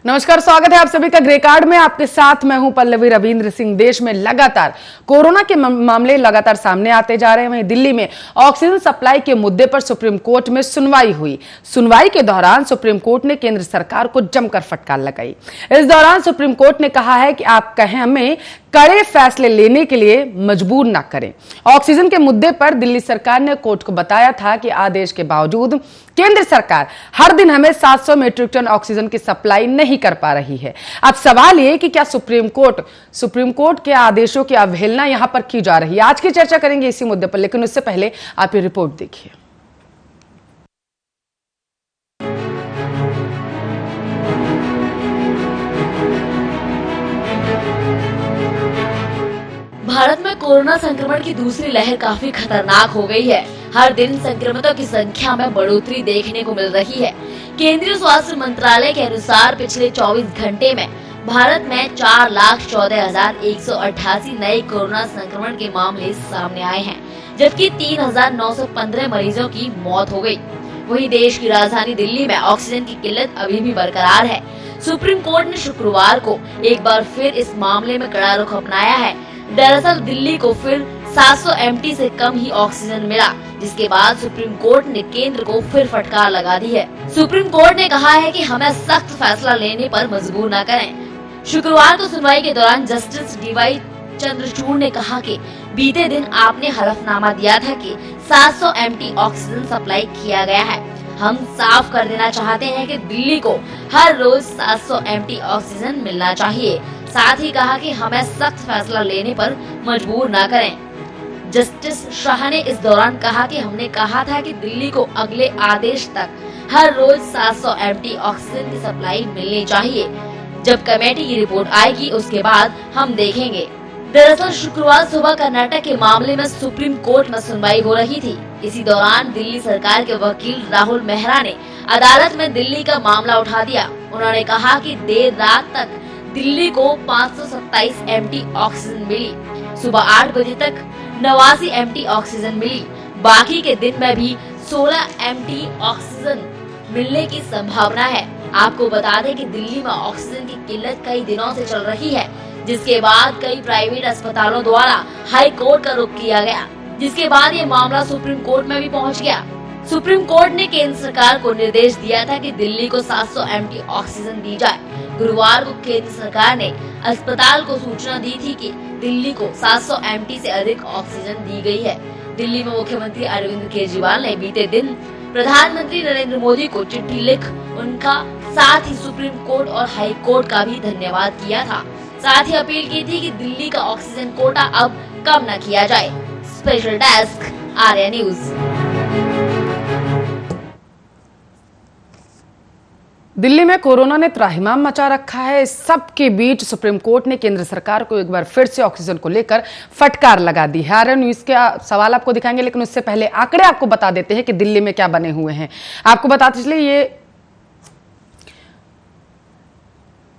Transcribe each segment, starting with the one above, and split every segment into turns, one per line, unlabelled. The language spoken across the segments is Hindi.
नमस्कार, स्वागत है आप सभी का ग्रे कार्ड में। आपके साथ मैं हूं पल्लवी रविंद्र सिंह। देश में लगातार कोरोना के मामले लगातार सामने आते जा रहे हैं। वहीं दिल्ली में ऑक्सीजन सप्लाई के मुद्दे पर सुप्रीम कोर्ट में सुनवाई हुई। सुनवाई के दौरान सुप्रीम कोर्ट ने केंद्र सरकार को जमकर फटकार लगाई। इस दौरान सुप्रीम कोर्ट ने कहा है कि आप कहें हमें कड़े फैसले लेने के लिए मजबूर ना करें। ऑक्सीजन के मुद्दे पर दिल्ली सरकार ने कोर्ट को बताया था कि आदेश के बावजूद केंद्र सरकार हर दिन हमें 700 मीट्रिक टन ऑक्सीजन की सप्लाई नहीं कर पा रही है। अब सवाल ये कि क्या सुप्रीम कोर्ट के आदेशों की अवहेलना यहां पर की जा रही है। आज की चर्चा करेंगे इसी मुद्दे पर, लेकिन उससे पहले आप ये रिपोर्ट देखिए।
भारत में कोरोना संक्रमण की दूसरी लहर काफी खतरनाक हो गई है। हर दिन संक्रमितों की संख्या में बढ़ोतरी देखने को मिल रही है। केंद्रीय स्वास्थ्य मंत्रालय के अनुसार पिछले 24 घंटे में भारत में 4,14,188 नए कोरोना संक्रमण के मामले सामने आए हैं, जबकि 3,915 मरीजों की मौत हो गई। वहीं देश की राजधानी दिल्ली में ऑक्सीजन की किल्लत अभी भी बरकरार है। सुप्रीम कोर्ट ने शुक्रवार को एक बार फिर इस मामले में कड़ा रुख अपनाया है। दरअसल दिल्ली को फिर 700 एमटी से कम ही ऑक्सीजन मिला, जिसके बाद सुप्रीम कोर्ट ने केंद्र को फिर फटकार लगा दी है। सुप्रीम कोर्ट ने कहा है कि हमें सख्त फैसला लेने पर मजबूर न करें। शुक्रवार को सुनवाई के दौरान जस्टिस डीवाई चंद्रचूड़ ने कहा कि बीते दिन आपने हलफनामा दिया था कि 700 एमटी ऑक्सीजन सप्लाई किया गया है। हम साफ कर देना चाहते हैं कि दिल्ली को हर रोज 700 एमटी ऑक्सीजन मिलना चाहिए। साथ ही कहा कि हमें सख्त फैसला लेने पर मजबूर न करें। जस्टिस शाह ने इस दौरान कहा कि हमने कहा था कि दिल्ली को अगले आदेश तक हर रोज 700 एमटी ऑक्सीजन की सप्लाई मिलनी चाहिए। जब कमेटी की रिपोर्ट आएगी उसके बाद हम देखेंगे। दरअसल शुक्रवार सुबह कर्नाटक के मामले में सुप्रीम कोर्ट में सुनवाई हो रही थी। इसी दौरान दिल्ली सरकार के वकील राहुल मेहरा ने अदालत में दिल्ली का मामला उठा दिया। उन्होंने कहा कि देर रात तक दिल्ली को 527 एमटी ऑक्सीजन मिली। सुबह 8 बजे तक 89 एमटी ऑक्सीजन मिली। बाकी के दिन में भी 16 एमटी ऑक्सीजन मिलने की संभावना है। आपको बता दें कि दिल्ली में ऑक्सीजन की किल्लत कई दिनों से चल रही है, जिसके बाद कई प्राइवेट अस्पतालों द्वारा हाई कोर्ट का रुख किया गया, जिसके बाद ये मामला सुप्रीम कोर्ट में भी पहुंच गया। सुप्रीम कोर्ट ने केंद्र सरकार को निर्देश दिया था कि दिल्ली को 700 एमटी ऑक्सीजन दी जाए। गुरुवार को केंद्र सरकार ने अस्पताल को सूचना दी थी कि दिल्ली को 700 एमटी से अधिक ऑक्सीजन दी गई है। दिल्ली में मुख्यमंत्री अरविंद केजरीवाल ने बीते दिन प्रधानमंत्री नरेंद्र मोदी को चिट्ठी लिख उनका साथ ही सुप्रीम कोर्ट और हाई कोर्ट का भी धन्यवाद किया था। साथ ही अपील की थी कि दिल्ली का ऑक्सीजन कोटा अब कम न किया जाए। Special desk Arya news.
Delhi में कोरोना ने त्राहिमाम मचा रखा है। इस सब के बीच सुप्रीम कोर्ट ने केंद्र सरकार को एक बार फिर से ऑक्सीजन को लेकर फटकार लगा दी है। आर्या न्यूज के सवाल आपको दिखाएंगे, लेकिन उससे पहले आंकड़े आपको बता देते हैं कि दिल्ली में क्या बने हुए हैं। आपको बताते चलिए, ये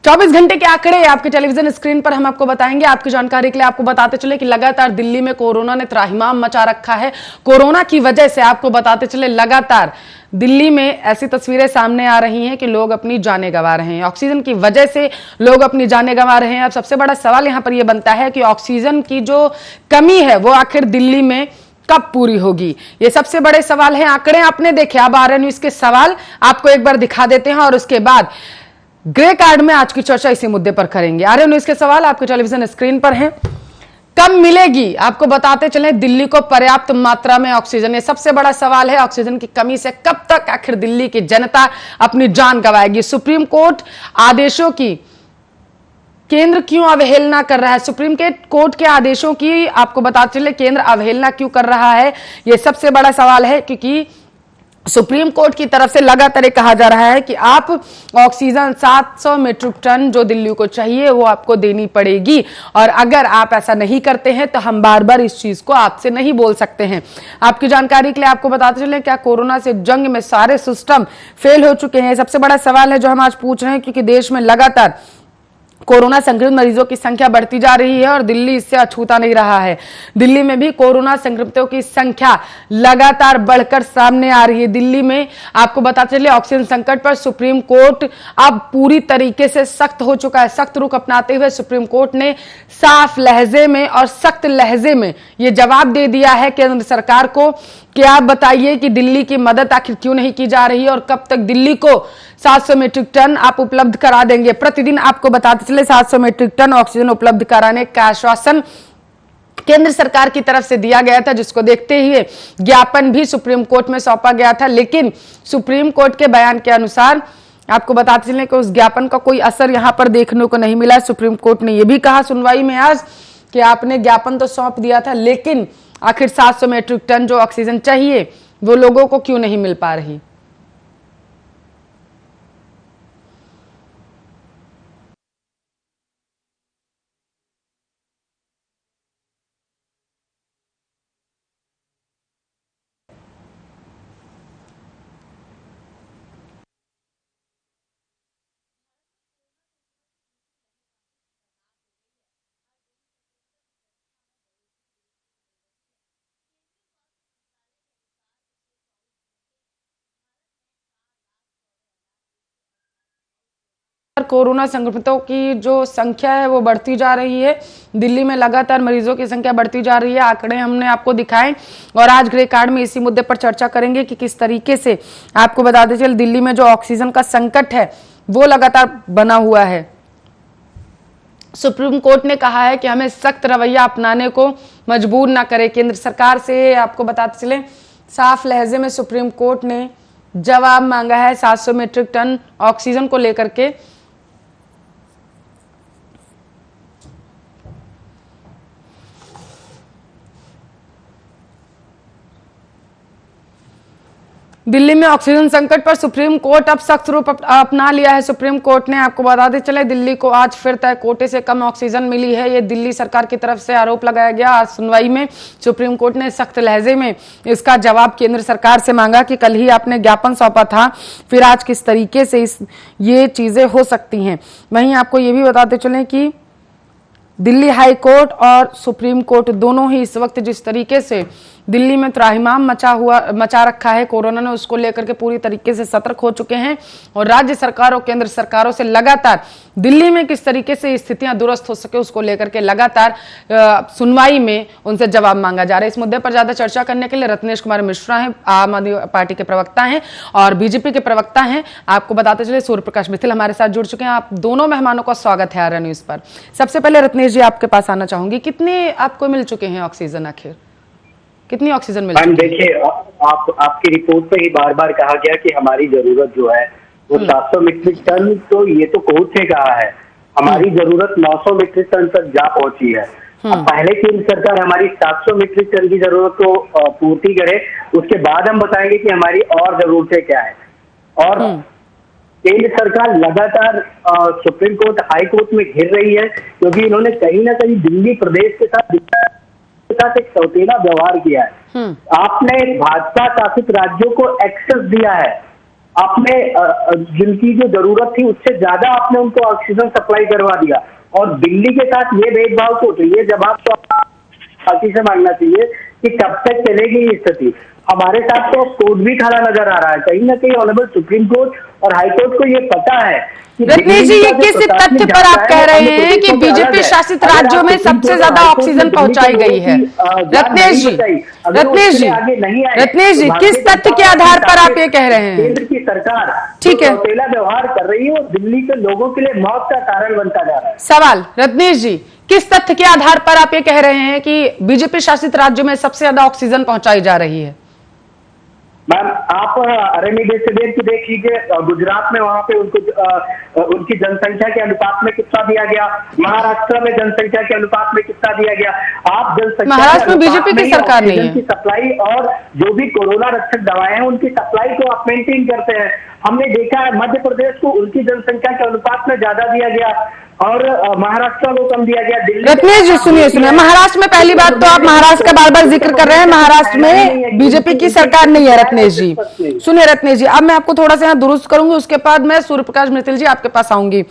24 घंटे के आंकड़े आपके टेलीविजन स्क्रीन पर हम आपको बताएंगे। आपकी जानकारी के लिए आपको बताते चले कि लगातार दिल्ली में कोरोना ने त्राहिमाम मचा रखा है। कोरोना की वजह से आपको बताते चले लगातार दिल्ली में ऐसी तस्वीरें सामने आ रही हैं कि लोग अपनी जानें गंवा रहे हैं। ऑक्सीजन की वजह से लोग अपनी जानें गंवा रहे हैं। अब सबसे बड़ा सवाल यहां पर यह बनता है कि ऑक्सीजन की जो कमी है वो आखिर दिल्ली में कब पूरी होगी, ये सबसे बड़े सवाल है। आंकड़े आपने देखे, अब आर्या न्यूज के सवाल आपको एक बार दिखा देते हैं और उसके बाद ग्रे कार्ड में आज की चर्चा इसी मुद्दे पर करेंगे। आर्या न्यूज के सवाल आपके टेलीविजन स्क्रीन पर हैं। कब मिलेगी, आपको बताते चले दिल्ली को पर्याप्त मात्रा में ऑक्सीजन, ये सबसे बड़ा सवाल है। ऑक्सीजन की कमी से कब तक आखिर दिल्ली की जनता अपनी जान गंवाएगी। सुप्रीम कोर्ट आदेशों की केंद्र क्यों अवहेलना कर रहा है, सुप्रीम कोर्ट के आदेशों की आपको बताते चले केंद्र अवहेलना क्यों कर रहा है, यह सबसे बड़ा सवाल है। क्योंकि सुप्रीम कोर्ट की तरफ से लगातार कहा जा रहा है कि आप ऑक्सीजन 700 मीट्रिक टन जो दिल्ली को चाहिए वो आपको देनी पड़ेगी, और अगर आप ऐसा नहीं करते हैं तो हम बार बार इस चीज को आपसे नहीं बोल सकते हैं। आपकी जानकारी के लिए आपको बताते चलें, क्या कोरोना से जंग में सारे सिस्टम फेल हो चुके हैं, सबसे बड़ा सवाल है जो हम आज पूछ रहे हैं। क्योंकि देश में लगातार कोरोना संक्रमित मरीजों की संख्या बढ़ती जा रही है और दिल्ली इससे अछूता नहीं रहा है। दिल्ली में भी कोरोना संक्रमितों की संख्या लगातार बढ़कर सामने आ रही है। दिल्ली में आपको बताते चले ऑक्सीजन संकट पर सुप्रीम कोर्ट अब पूरी तरीके से सख्त हो चुका है। सख्त रुख अपनाते हुए सुप्रीम कोर्ट ने साफ लहजे में और सख्त लहजे में यह जवाब दे दिया है केंद्र सरकार को कि आप बताइए कि दिल्ली की मदद आखिर क्यों नहीं की जा रही है और कब तक दिल्ली को 700 मीट्रिक टन आप उपलब्ध करा देंगे। प्रतिदिन आपको बताते चले 700 मीट्रिक टन ऑक्सीजन उपलब्ध कराने का आश्वासन केंद्र सरकार की तरफ से दिया गया था, जिसको देखते हुए ज्ञापन भी सुप्रीम कोर्ट में सौंपा गया था। लेकिन सुप्रीम कोर्ट के बयान के अनुसार आपको बताते चले कि उस ज्ञापन का कोई असर यहां पर देखने को नहीं मिला। सुप्रीम कोर्ट ने यह भी कहा सुनवाई में आज कि आपने ज्ञापन तो सौंप दिया था, लेकिन आखिर 700 मीट्रिक टन जो ऑक्सीजन चाहिए वो लोगों को क्यों नहीं मिल पा रही। कोरोना संक्रमितों की जो संख्या है वो बढ़ती जा रही है। दिल्ली में लगातार मरीजों की संख्या बढ़ती जा रही है। आंकड़े हमने आपको दिखाए और आज ग्रे कार्ड में इसी मुद्दे पर चर्चा करेंगे कि किस तरीके से आपको बताते चल दिल्ली में जो ऑक्सीजन का संकट है वो लगातार बना हुआ है। सुप्रीम कोर्ट ने कहा है कि हमें सख्त रवैया अपनाने को मजबूर ना करे केंद्र सरकार से। आपको बताते चले साफ लहजे में सुप्रीम कोर्ट ने जवाब मांगा है 700 मीट्रिक टन ऑक्सीजन को लेकर के। दिल्ली में ऑक्सीजन संकट पर सुप्रीम कोर्ट अब सख्त रूप अपना लिया है। सुप्रीम कोर्ट ने आपको बताते चले दिल्ली को आज फिर तय कोटे से कम ऑक्सीजन मिली है। ये दिल्ली सरकार की तरफ से आरोप लगाया गया। आज सुनवाई में सुप्रीम कोर्ट ने सख्त लहजे में इसका जवाब केंद्र सरकार से मांगा कि कल ही आपने ज्ञापन सौंपा था, फिर आज किस तरीके से ये चीजें हो सकती हैं। वहीं आपको ये भी बताते चले कि दिल्ली हाई कोर्ट और सुप्रीम कोर्ट दोनों ही इस वक्त जिस तरीके से दिल्ली में त्राहिमाम मचा रखा है कोरोना ने, उसको लेकर के पूरी तरीके से सतर्क हो चुके हैं और राज्य सरकार और केंद्र सरकारों से लगातार दिल्ली में किस तरीके से स्थितियां दुरुस्त हो सके उसको लेकर के लगातार सुनवाई में उनसे जवाब मांगा जा रहा है। इस मुद्दे पर ज्यादा चर्चा करने के लिए रत्नेश कुमार मिश्रा हैं, आम आदमी पार्टी के प्रवक्ता हैं और बीजेपी के प्रवक्ता हैं। आपको बताते चले सूर्य प्रकाश मित्तल हमारे साथ जुड़ चुके हैं। आप दोनों मेहमानों का स्वागत है आर्या न्यूज पर। सबसे पहले रत्नेश जी आपके पास आना चाहूंगी, कितने आपको मिल चुके हैं ऑक्सीजन, आखिर कितनी ऑक्सीजन मिल चुकी है?
देखिए आपकी रिपोर्ट में ही बार बार कहा गया कि हमारी जरूरत जो है वो 700 मीट्रिक टन, तो ये तो कोर्ट से कहा है। हमारी जरूरत 900 मीट्रिक टन तक जा पहुंची है। अब पहले केंद्र सरकार हमारी 700 मीट्रिक टन की जरूरत को पूर्ति करे, उसके बाद हम बताएंगे कि हमारी और जरूरतें क्या है। और केंद्र सरकार लगातार सुप्रीम कोर्ट हाई कोर्ट में घिर रही है, क्योंकि इन्होंने कहीं ना कहीं दिल्ली प्रदेश के साथ एक सौतेला व्यवहार किया है। आपने भाजपा शासित राज्यों को एक्सेस दिया है, आपने जिनकी जो जरूरत थी उससे ज्यादा आपने उनको ऑक्सीजन सप्लाई करवा दिया और दिल्ली के साथ ये भेदभाव को ये जवाब तो पार्टी से मांगना चाहिए कि कब तक चलेगी ये स्थिति। हमारे साथ तो कोर्ट भी खड़ा नजर आ रहा है। कहीं ना कहीं ऑनरेबल सुप्रीम कोर्ट और हाई कोर्ट को ये पता है।
रत्नेश जी, ये किस तथ्य पर आप कह रहे हैं कि बीजेपी शासित राज्यों में सबसे ज्यादा ऑक्सीजन पहुंचाई गई है? रत्नेश जी किस तथ्य के आधार पर आप ये कह रहे हैं?
केंद्र की सरकार
ठीक है,
सौतेला व्यवहार कर रही है और दिल्ली के लोगों के लिए मौत का कारण बनता जा रहा है।
सवाल रत्नेश जी, किस तथ्य के आधार पर आप ये कह रहे हैं कि बीजेपी शासित राज्यों में सबसे ज्यादा ऑक्सीजन पहुंचाई जा रही है?
मैम आप रेमडेसिविर की देख लीजिए, गुजरात में वहां पे उनको उनकी जनसंख्या के अनुपात में कितना दिया गया, महाराष्ट्र में जनसंख्या के अनुपात में कितना दिया गया। आप जनसंख्या
महाराष्ट्र में बीजेपी की सरकार नहीं है,
की सप्लाई और जो भी कोरोना रक्षक दवाएं हैं उनकी सप्लाई को आप मेंटेन करते हैं। हमने देखा है मध्य प्रदेश को उनकी जनसंख्या के अनुपात में ज्यादा दिया गया और महाराष्ट्र को कम दिया गया।
रत्नेश जी सुनिए, महाराष्ट्र में पहली बात तो आप महाराष्ट्र का बार बार जिक्र कर रहे हैं, महाराष्ट्र में बीजेपी की सरकार नहीं है। रत्नेश जी सुनिए, रत्नेश जी अब मैं आपको थोड़ा सा यहाँ दुरुस्त करूंगी, उसके बाद मैं सूर्य प्रकाश मित्तल जी आपके पास आऊंगी।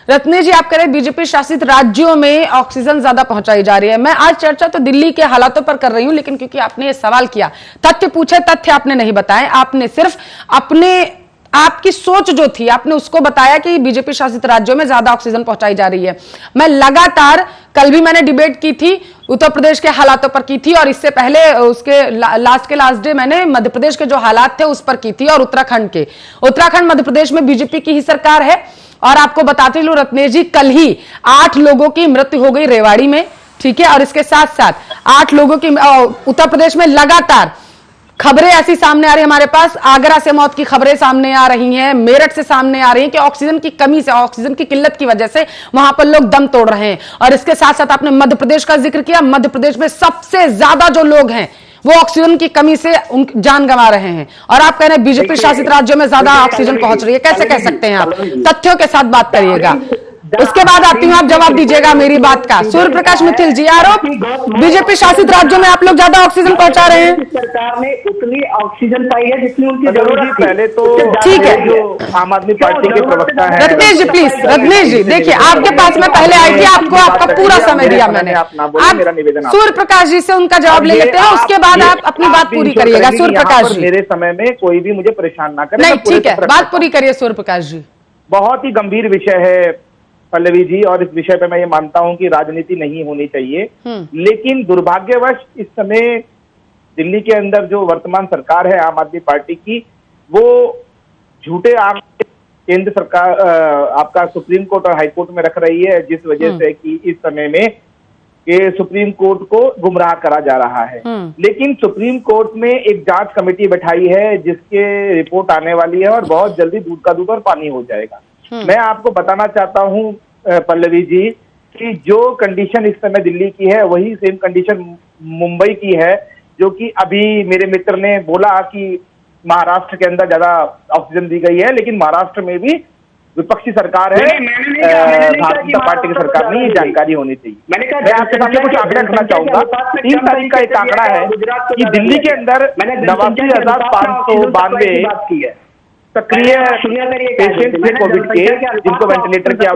रत्नेश जी, आप कह रहे हैं बीजेपी शासित राज्यों में ऑक्सीजन ज्यादा पहुंचाई जा रही है। मैं आज चर्चा तो दिल्ली के हालातों पर कर रही हूं, लेकिन क्योंकि आपने ये सवाल किया, तथ्य पूछे, तथ्य आपने नहीं बताए, आपने सिर्फ अपने आपकी सोच जो थी आपने उसको बताया कि बीजेपी शासित राज्यों में ज्यादा ऑक्सीजन पहुंचाई जा रही है। मैं लगातार, कल भी मैंने डिबेट की थी, उत्तर प्रदेश के हालातों पर की थी, और इससे पहले उसके लास्ट डे मैंने मध्य प्रदेश के जो हालात थे उस पर की थी, और उत्तराखंड मध्य प्रदेश में बीजेपी की ही सरकार है। और आपको बताते चलूं रत्नेश जी, कल ही 8 लोगों की मृत्यु हो गई रेवाड़ी में, ठीक है, और इसके साथ साथ 8 लोगों की उत्तर प्रदेश में लगातार खबरें ऐसी सामने आ रही है हमारे पास, आगरा से मौत की खबरें सामने आ रही हैं, मेरठ से सामने आ रही हैं कि ऑक्सीजन की कमी से, ऑक्सीजन की किल्लत की वजह से वहां पर लोग दम तोड़ रहे हैं। और इसके साथ साथ आपने मध्य प्रदेश का जिक्र किया, मध्य प्रदेश में सबसे ज्यादा जो लोग हैं वो ऑक्सीजन की कमी से जान गंवा रहे हैं, और आप कह रहे हैं बीजेपी शासित राज्यों में ज्यादा ऑक्सीजन पहुंच रही है। कैसे कह सकते हैं आप? तथ्यों के साथ बात करिएगा, उसके बाद आती हूं, आप जवाब दीजिएगा मेरी बात का। सूर्य प्रकाश मिथिल जी, आरोप बीजेपी शासित राज्यों में आप लोग ज्यादा ऑक्सीजन पहुंचा रहे हैं।
सरकार ने उतनी ऑक्सीजन पाई है जितनी उनकी जरूरत थी।
पहले तो
ठीक है,
जो आम आदमी पार्टी के प्रवक्ता है
रत्नेश जी प्लीज, रत्नेश जी देखिए, आपके पास में पहले आई थी, आपको आपका पूरा समय दिया मैंने। आप सूर्य प्रकाश जी से उनका जवाब ले लेते हैं, उसके बाद आप अपनी बात पूरी करिएगा। सूर्य प्रकाश जी,
मेरे समय में कोई भी मुझे परेशान ना करे।
नहीं ठीक है, बात पूरी करिए सूर्य प्रकाश जी।
बहुत ही गंभीर विषय है पल्लवी जी, और इस विषय पे मैं ये मानता हूं कि राजनीति नहीं होनी चाहिए, लेकिन दुर्भाग्यवश इस समय दिल्ली के अंदर जो वर्तमान सरकार है आम आदमी पार्टी की, वो झूठे आंकड़े केंद्र सरकार आपका सुप्रीम कोर्ट और हाई कोर्ट में रख रही है, जिस वजह से कि इस समय में ये सुप्रीम कोर्ट को गुमराह करा जा रहा है। लेकिन सुप्रीम कोर्ट में एक जांच कमेटी बैठाई है जिसके रिपोर्ट आने वाली है, और बहुत जल्दी दूध का दूध और पानी हो जाएगा। मैं आपको बताना चाहता हूं पल्लवी जी कि जो कंडीशन इस समय दिल्ली की है वही सेम कंडीशन मुंबई की है, जो कि अभी मेरे मित्र ने बोला कि महाराष्ट्र के अंदर ज्यादा ऑक्सीजन दी गई है, लेकिन महाराष्ट्र में भी विपक्षी सरकार है, भारतीय जनता पार्टी की सरकार नहीं, ये जानकारी होनी चाहिए। मैं आपके सामने कुछ आंकड़ा रखना चाहूंगा। 3 तारीख का एक आंकड़ा है कि दिल्ली के अंदर 89,592 सक्रिय पेशेंट थे कोविड के, जिनको वेंटिलेटर की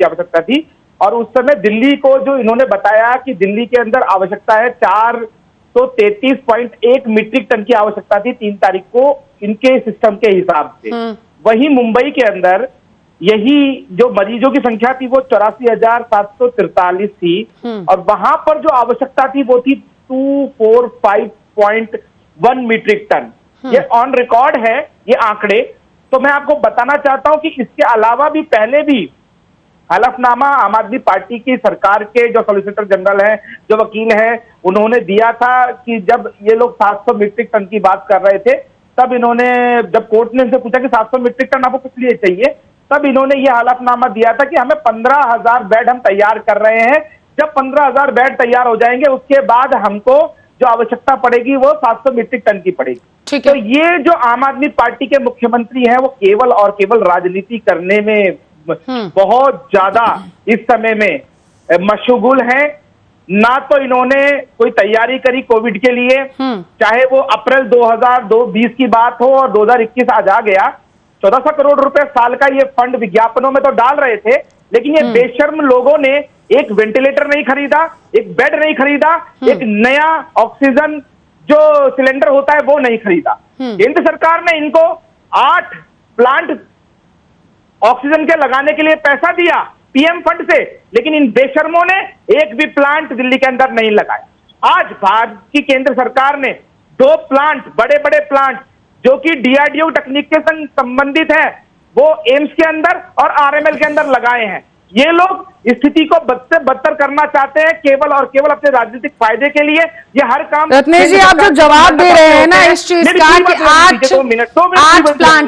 आवश्यकता थी। और उस समय दिल्ली को जो इन्होंने बताया कि दिल्ली के अंदर आवश्यकता है 433.1 मीट्रिक टन की आवश्यकता थी 3 तारीख को इनके सिस्टम के हिसाब से। वहीं मुंबई के अंदर यही जो मरीजों की संख्या थी वो 84,743 थी, और वहां पर जो आवश्यकता थी वो थी 245.1 मीट्रिक टन। ये ऑन रिकॉर्ड है ये आंकड़े। तो मैं आपको बताना चाहता हूं कि इसके अलावा भी पहले भी हलफनामा आम आदमी पार्टी की सरकार के जो सॉलिसिटर जनरल हैं, जो वकील हैं, उन्होंने दिया था कि जब ये लोग 700 मीट्रिक टन की बात कर रहे थे, तब इन्होंने, जब कोर्ट ने इनसे पूछा कि 700 मीट्रिक टन आपको किस लिए चाहिए, तब इन्होंने ये हलफनामा दिया था कि हमें 15,000 बेड हम तैयार कर रहे हैं, जब 15,000 बेड तैयार हो जाएंगे उसके बाद हमको जो आवश्यकता पड़ेगी वो 700 मीट्रिक टन की पड़ेगी। तो ये जो आम आदमी पार्टी के मुख्यमंत्री हैं वो केवल और केवल राजनीति करने में बहुत ज्यादा इस समय में मशगूल हैं। ना तो इन्होंने कोई तैयारी करी कोविड के लिए, चाहे वो अप्रैल 2020 की बात हो और 2021 आज आ गया। 1400 करोड़ रुपए साल का ये फंड विज्ञापनों में तो डाल रहे थे, लेकिन ये बेशर्म लोगों ने एक वेंटिलेटर नहीं खरीदा, एक बेड नहीं खरीदा, एक नया ऑक्सीजन जो सिलेंडर होता है वो नहीं खरीदा। केंद्र सरकार ने इनको 8 प्लांट ऑक्सीजन के लगाने के लिए पैसा दिया पीएम फंड से, लेकिन इन बेशर्मों ने एक भी प्लांट दिल्ली के अंदर नहीं लगाया। आज भारत की केंद्र सरकार ने 2 प्लांट, बड़े बड़े प्लांट जो कि डीआरडीओ तकनीक के संग संबंधित है, वो एम्स के अंदर और आरएमएल के अंदर लगाए हैं। ये लोग स्थिति को बद से बदतर करना चाहते हैं केवल और केवल अपने राजनीतिक फायदे के लिए। ये हर काम,
रत्नेश जी आप जो जवाब दे रहे हैं ना इस चीज का कि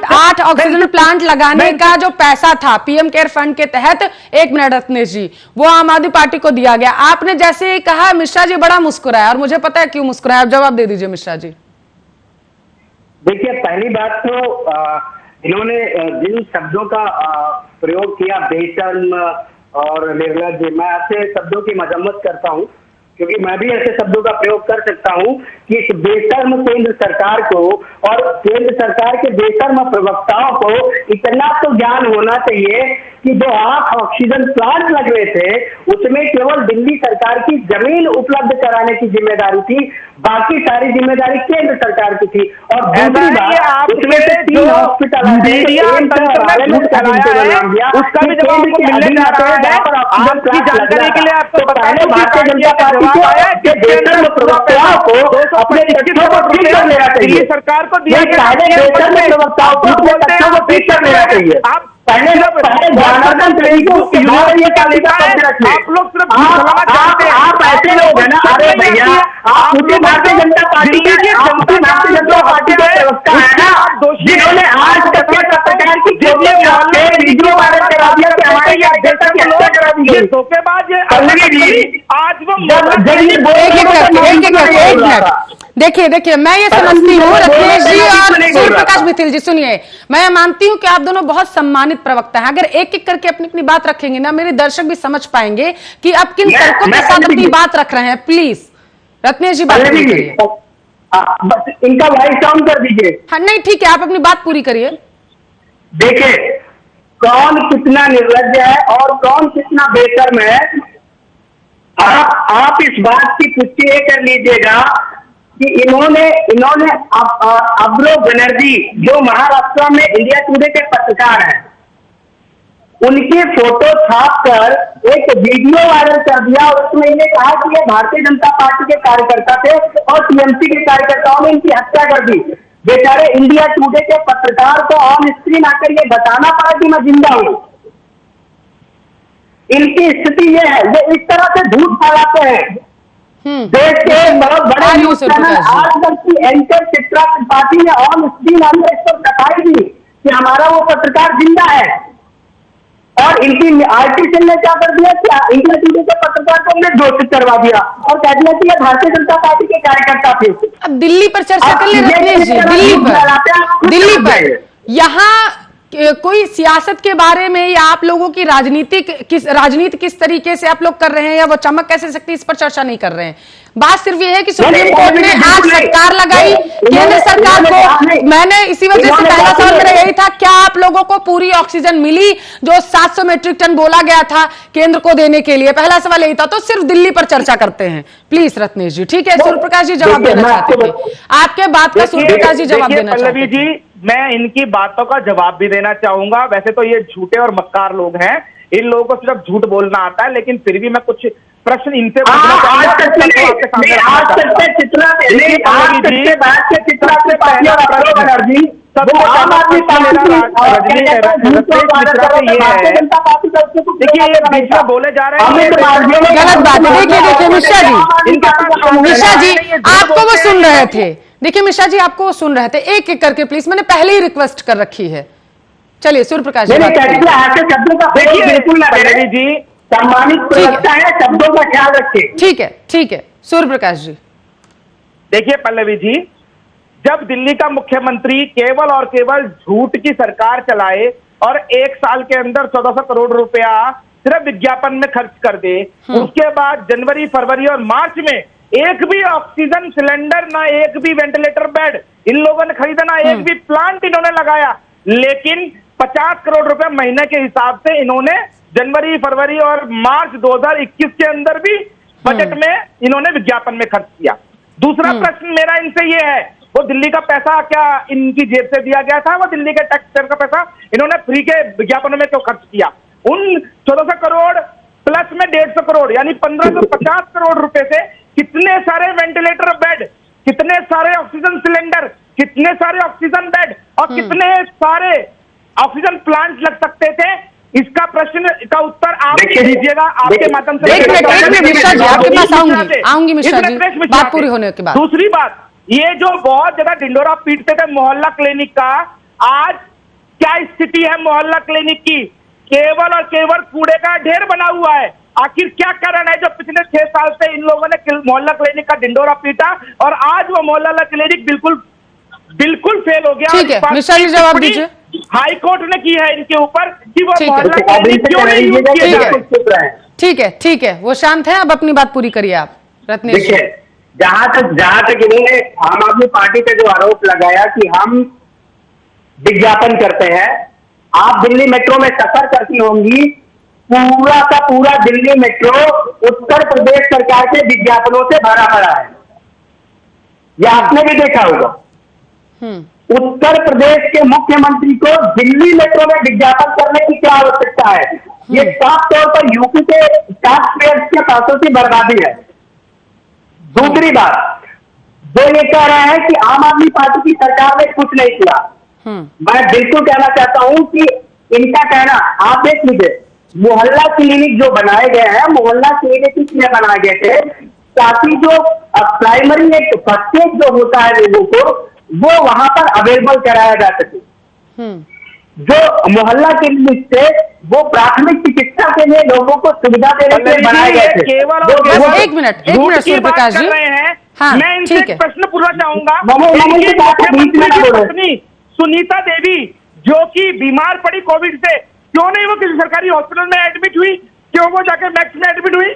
8 ऑक्सीजन प्लांट लगाने का जो पैसा था पीएम केयर फंड के तहत, 1 मिनट रत्नेश जी, वो आम आदमी पार्टी को दिया गया। आपने जैसे ही कहा मिश्रा जी बड़ा मुस्कुराया, और मुझे पता है क्यों मुस्कुराया, आप जवाब दे दीजिए मिश्रा जी।
देखिए, पहली बात तो इन्होंने जिन शब्दों का प्रयोग किया, बेशर्म और निर्लज्ज, मैं आपसे शब्दों की मजम्मत करता हूं, क्योंकि मैं भी ऐसे शब्दों का प्रयोग कर सकता हूं कि इस बेशर्म केंद्र सरकार को और केंद्र सरकार के बेशर्म प्रवक्ताओं को इतना तो ज्ञान होना चाहिए कि जो 8 ऑक्सीजन प्लांट लग रहे थे उसमें केवल दिल्ली सरकार की जमीन उपलब्ध कराने की जिम्मेदारी थी, बाकी सारी जिम्मेदारी केंद्र सरकार की थी। और दूसरी बात, उसमें से 3 हॉस्पिटल
उसका भी जवाब आपको मिलने जा रहा है। आपकी जानकारी के लिए आपको बता दें, भारतीय जनता पार्टी को प्रवक्ताओं को अपने तथ्यों को ठीक कर लेना चाहिए, सरकार को दिया गया प्रवक्ताओं को ठीक कर लेना चाहिए। आप पहले जनार्दन तरीकों के बाद ये तालिका करके रखिए। आप लोग सिर्फ आप ऐसे लोग हैं ना, अरे भैया आप मुझे भारतीय जनता पार्टी के भारतीय जनता पार्टी के प्रवक्ता है ना, जिन्होंने आज तक के पत्रकार की वीडियो वायरल करा दिया कि हमारे ये अध्यक्ष की हत्या करा दी गई। धोखेबाज आज वो
देखिए मैं ये समझती हूँ रत्नेश जी और सूर्य प्रकाश मिथिल जी, सुनिए, मैं मानती हूँ कि आप दोनों बहुत सम्मानित प्रवक्ता हैं। अगर एक एक करके अपनी अपनी बात रखेंगे ना, मेरे दर्शक भी समझ पाएंगे कि आप किन तर्कों के साथ अपनी बात रख रहे हैं। प्लीज रत्नेश जी बात करिए,
बस इनका वॉइस डाउन कर दीजिए।
हाँ नहीं ठीक है, आप अपनी बात पूरी करिए।
देखिए कौन कितना निर्लज्ज है और कौन कितना बेशर्म है, आप इस बात की पुष्टि ये कर लीजिएगा कि इन्होंने अब्रो बनर्जी जो महाराष्ट्र में इंडिया टुडे के पत्रकार हैं, उनकी फोटो छाप कर एक वीडियो वायरल कर दिया और उसमें इन्हें कहा कि ये भारतीय जनता पार्टी के कार्यकर्ता थे और टीएमसी के कार्यकर्ताओं ने इनकी हत्या कर दी। बेचारे इंडिया टुडे के पत्रकार को ऑन स्क्रीन आकर ये बताना पड़ा कि मैं जिंदा हूं। इनकी स्थिति ये है, ये इस तरह से झूठ फैलाते हैं। देश के बहुत बड़े न्यूज चैनल आजकल की एंकर चित्रा त्रिपाठी ने ऑन स्क्रीन हमने इस पर बताई दी कि हमारा वो पत्रकार जिंदा है, और इनकी आरटीसी ने क्या कर दिया कि इंडिया टुडे के पत्रकार को हमने घोषित करवा दिया और कह दिया कि ये भारतीय जनता पार्टी के कार्यकर्ता थे।
अब दिल्ली पर चर्चा कर ले रत्नेश जी, दिल्ली पर यहाँ कोई सियासत के बारे में या आप लोगों की राजनीति किस तरीके से आप लोग कर रहे हैं या वो चमक कैसे सकती है, इस पर चर्चा नहीं कर रहे हैं। बात सिर्फ ये है कि सुप्रीम कोर्ट ने आज फटकार लगाई केंद्र सरकार को। मैंने इसी वजह से पहला सवाल मेरा यही था, क्या आप लोगों को पूरी ऑक्सीजन मिली जो 700 मेट्रिक टन बोला गया था केंद्र को देने के लिए? पहला सवाल यही था। तो सिर्फ दिल्ली पर चर्चा करते हैं प्लीज रत्नेश जी। ठीक है, सूर्य प्रकाश जी जवाब देना चाहते थे, आपके बात का सूर्य प्रकाश जी जवाब देना चाहते थे।
मैं इनकी बातों का जवाब भी देना चाहूंगा। वैसे तो ये झूठे और मक्कार लोग हैं, इन लोगों को सिर्फ झूठ बोलना आता है, लेकिन फिर भी मैं कुछ प्रश्न इनसे देखिए बोले जा रहे हैं
गलत बात है। देखिए मिश्रा जी आपको वो सुन रहे थे, देखिए मिश्रा जी आपको वो सुन रहे थे, एक एक करके प्लीज, मैंने पहले ही रिक्वेस्ट कर रखी है। चलिए सूर्य प्रकाश जी
सम्मानित प्रवक्ता है, शब्दों का ख्याल रखिए।
ठीक है सूर्य प्रकाश जी।
देखिए पल्लवी जी, जब दिल्ली का मुख्यमंत्री केवल और केवल झूठ की सरकार चलाए और 1 साल के अंदर 1400 करोड़ रुपया सिर्फ विज्ञापन में खर्च कर दे, उसके बाद जनवरी, फरवरी और मार्च में एक भी ऑक्सीजन सिलेंडर, ना एक भी वेंटिलेटर बेड इन लोगों ने खरीदा, ना एक भी प्लांट इन्होंने लगाया, लेकिन 50 करोड़ रुपए महीने के हिसाब से इन्होंने जनवरी, फरवरी और मार्च 2021 के अंदर भी बजट में इन्होंने विज्ञापन में खर्च किया। दूसरा प्रश्न मेरा इनसे ये है, वो दिल्ली का पैसा क्या इनकी जेब से दिया गया था? वो दिल्ली के टैक्सपेयर का पैसा इन्होंने फ्री के विज्ञापनों में क्यों खर्च किया? उन 1400 करोड़ प्लस में 150 करोड़ यानी 1550 करोड़ रुपए से कितने सारे वेंटिलेटर बेड, कितने सारे ऑक्सीजन सिलेंडर, कितने सारे ऑक्सीजन बेड और कितने सारे ऑक्सीजन प्लांट लग सकते थे? इसका प्रश्न का उत्तर आप दीजिएगा आपके माध्यम से।
मिश्रा जी आपके पास आऊंगी मिश्रा जी, बात पूरी होने के बाद।
दूसरी बात, ये जो बहुत ज्यादा ढिंडोरा पीटते थे मोहल्ला क्लिनिक का, आज क्या स्थिति है मोहल्ला क्लिनिक की? केवल और केवल कूड़े का ढेर बना हुआ है। आखिर क्या कारण है जो पिछले 6 साल से इन लोगों ने मोहल्ला क्लिनिक का ढिंडोरा पीटा और आज वो मोहल्ला क्लिनिक बिल्कुल फेल हो गया?
ठीक है मिश्रा जी जवाब दीजिए।
हाई कोर्ट ने की है इनके ऊपर कि वो मोहल्ला क्लिनिक क्यों नहीं यूज किया जा रहा है।
ठीक है वो शांत है, अब अपनी बात पूरी करिए आप रत्नेश जी।
देखिए, जहां तक इन्होंने आम आदमी पार्टी पे जो आरोप लगाया कि हम विज्ञापन करते हैं, आप दिल्ली मेट्रो में सफर करती होंगी, पूरा का पूरा दिल्ली मेट्रो उत्तर प्रदेश सरकार के विज्ञापनों से भरा पड़ा है। यह आपने भी देखा होगा। उत्तर प्रदेश के मुख्यमंत्री को दिल्ली मेट्रो में विज्ञापन करने की क्या आवश्यकता है? ये साफ तौर पर यूपी के टैक्स पेयर्स के पैसों की बर्बादी है। दूसरी बात, जो ये कह रहे हैं कि आम आदमी पार्टी की सरकार ने कुछ नहीं किया, मैं बिल्कुल कहना चाहता हूं कि इनका कहना, आप देख लीजिए, मोहल्ला क्लिनिक जो बनाए गए हैं, मोहल्ला क्लिनिक इसलिए बनाए गए थे ताकि जो प्राइमरी एक फर्स्ट एड जो होता है लोगों को, वो वहां पर अवेलेबल कराया जा सके। जो मोहल्ला क्लिनिक से वो प्राथमिक चिकित्सा के लिए लोगों को सुविधा देने के लिए बनाए गए थे।
बस एक मिनट सूर्य प्रकाश जी, हाँ,
मैं इनसे
ठीक है।
एक प्रश्न पूछना चाहूंगा।
मुख्यमंत्री
की पत्नी सुनीता देवी जो कि बीमार पड़ी कोविड से, क्यों नहीं वो किसी सरकारी हॉस्पिटल में एडमिट हुई? क्यों वो जाके मैक्स में एडमिट हुई?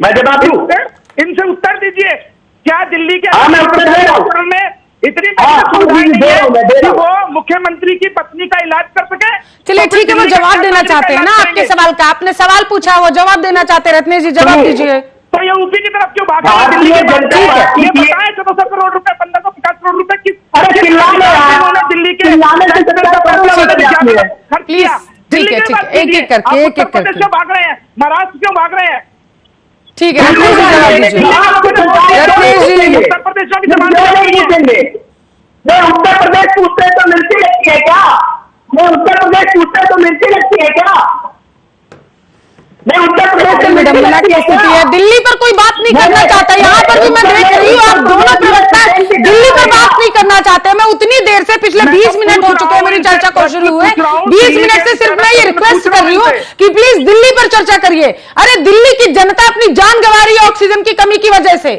मैं जवाब दूं?
इनसे उत्तर दीजिए। क्या दिल्ली के
हॉस्पिटल
में इतनी सुविधाएं नहीं है कि वो मुख्यमंत्री की पत्नी का इलाज कर सके?
चलिए ठीक है, वो जवाब देना चाहते हैं ना आपके सवाल का। आपने सवाल पूछा, वो जवाब देना चाहते हैं। रत्नेश जी जवाब दीजिए।
तो ये यूपी की तरफ क्यों भाग रहे हैं? दिल्ली की बात है। ये बताएं 1400 करोड़ रुपए, 1550 करोड़ रुपए किस दिल्ली के
प्लीज, ठीक है, एक एक करके
क्यों भाग रहे हैं? महाराष्ट्र क्यों भाग रहे हैं?
ठीक है, रत्नेश जी जवाब दीजिए। रत्नेश जी,
उत्तर प्रदेश की जवाब
मैं उत्तर प्रदेश पूछते तो मिलती लगती है क्या? मैं उत्तर प्रदेश पूछते तो मिलती लगती है क्या? मैं उत्तर प्रदेश से
विडंबना की स्थिति है। दिल्ली पर कोई बात नहीं करना चाहता। यहाँ पर भी मैं देख रही हूँ, आप दोनों प्रवक्ता दिल्ली पर बात नहीं करना चाहते। मैं उतनी देर से, पिछले 20 मिनट हो चुके हैं मेरी चर्चा को शुरू हुए, 20 मिनट से सिर्फ मैं ये रिक्वेस्ट कर रही हूँ कि प्लीज दिल्ली पर चर्चा करिए। अरे दिल्ली की जनता अपनी जान गंवा रही है ऑक्सीजन की कमी की वजह से।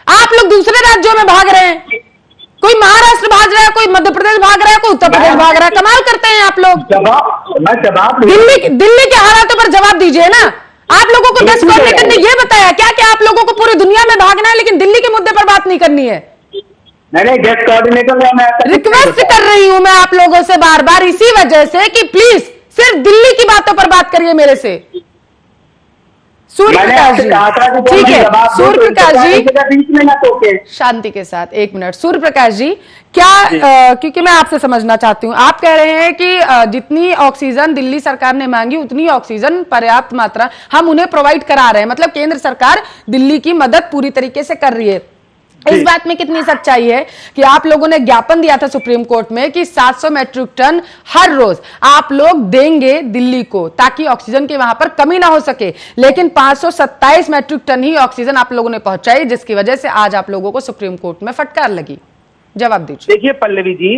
आप लोग दूसरे राज्यों में भाग रहे हैं, कोई महाराष्ट्र भाग रहा है, कोई मध्य प्रदेश भाग रहा है, कोई उत्तर प्रदेश भाग रहा है। कमाल करते हैं आप लोग।
जवाब
दिल्ली के हालातों पर जवाब दीजिए ना। आप लोगों को 10 कोऑर्डिनेटर ने ये बताया क्या कि आप लोगों को पूरी दुनिया में भागना है, लेकिन दिल्ली के मुद्दे पर बात नहीं करनी है?
नहीं, गेस्ट कोऑर्डिनेटर
रिक्वेस्ट कर रही हूं मैं आप लोगों से बार बार इसी वजह से कि प्लीज सिर्फ दिल्ली की बातों पर बात करिए मेरे से। सूर्य प्रकाश जी, ठीक है, सूर्य प्रकाश जी,
20 मिनट ओके,
शांति के साथ 1 मिनट। सूर्य प्रकाश जी, क्या क्योंकि मैं आपसे समझना चाहती हूँ, आप कह रहे हैं कि जितनी ऑक्सीजन दिल्ली सरकार ने मांगी उतनी ऑक्सीजन पर्याप्त मात्रा हम उन्हें प्रोवाइड करा रहे हैं, मतलब केंद्र सरकार दिल्ली की मदद पूरी तरीके से कर रही है। इस बात में कितनी सच्चाई है कि आप लोगों ने ज्ञापन दिया था सुप्रीम कोर्ट में कि 700 मैट्रिक टन हर रोज आप लोग देंगे दिल्ली को ताकि ऑक्सीजन की वहां पर कमी ना हो सके, लेकिन 527 मैट्रिक टन ही ऑक्सीजन आप लोगों ने पहुंचाई, जिसकी वजह से आज आप लोगों को सुप्रीम कोर्ट में फटकार लगी। जवाब दीजिए।
देखिए पल्लवी जी,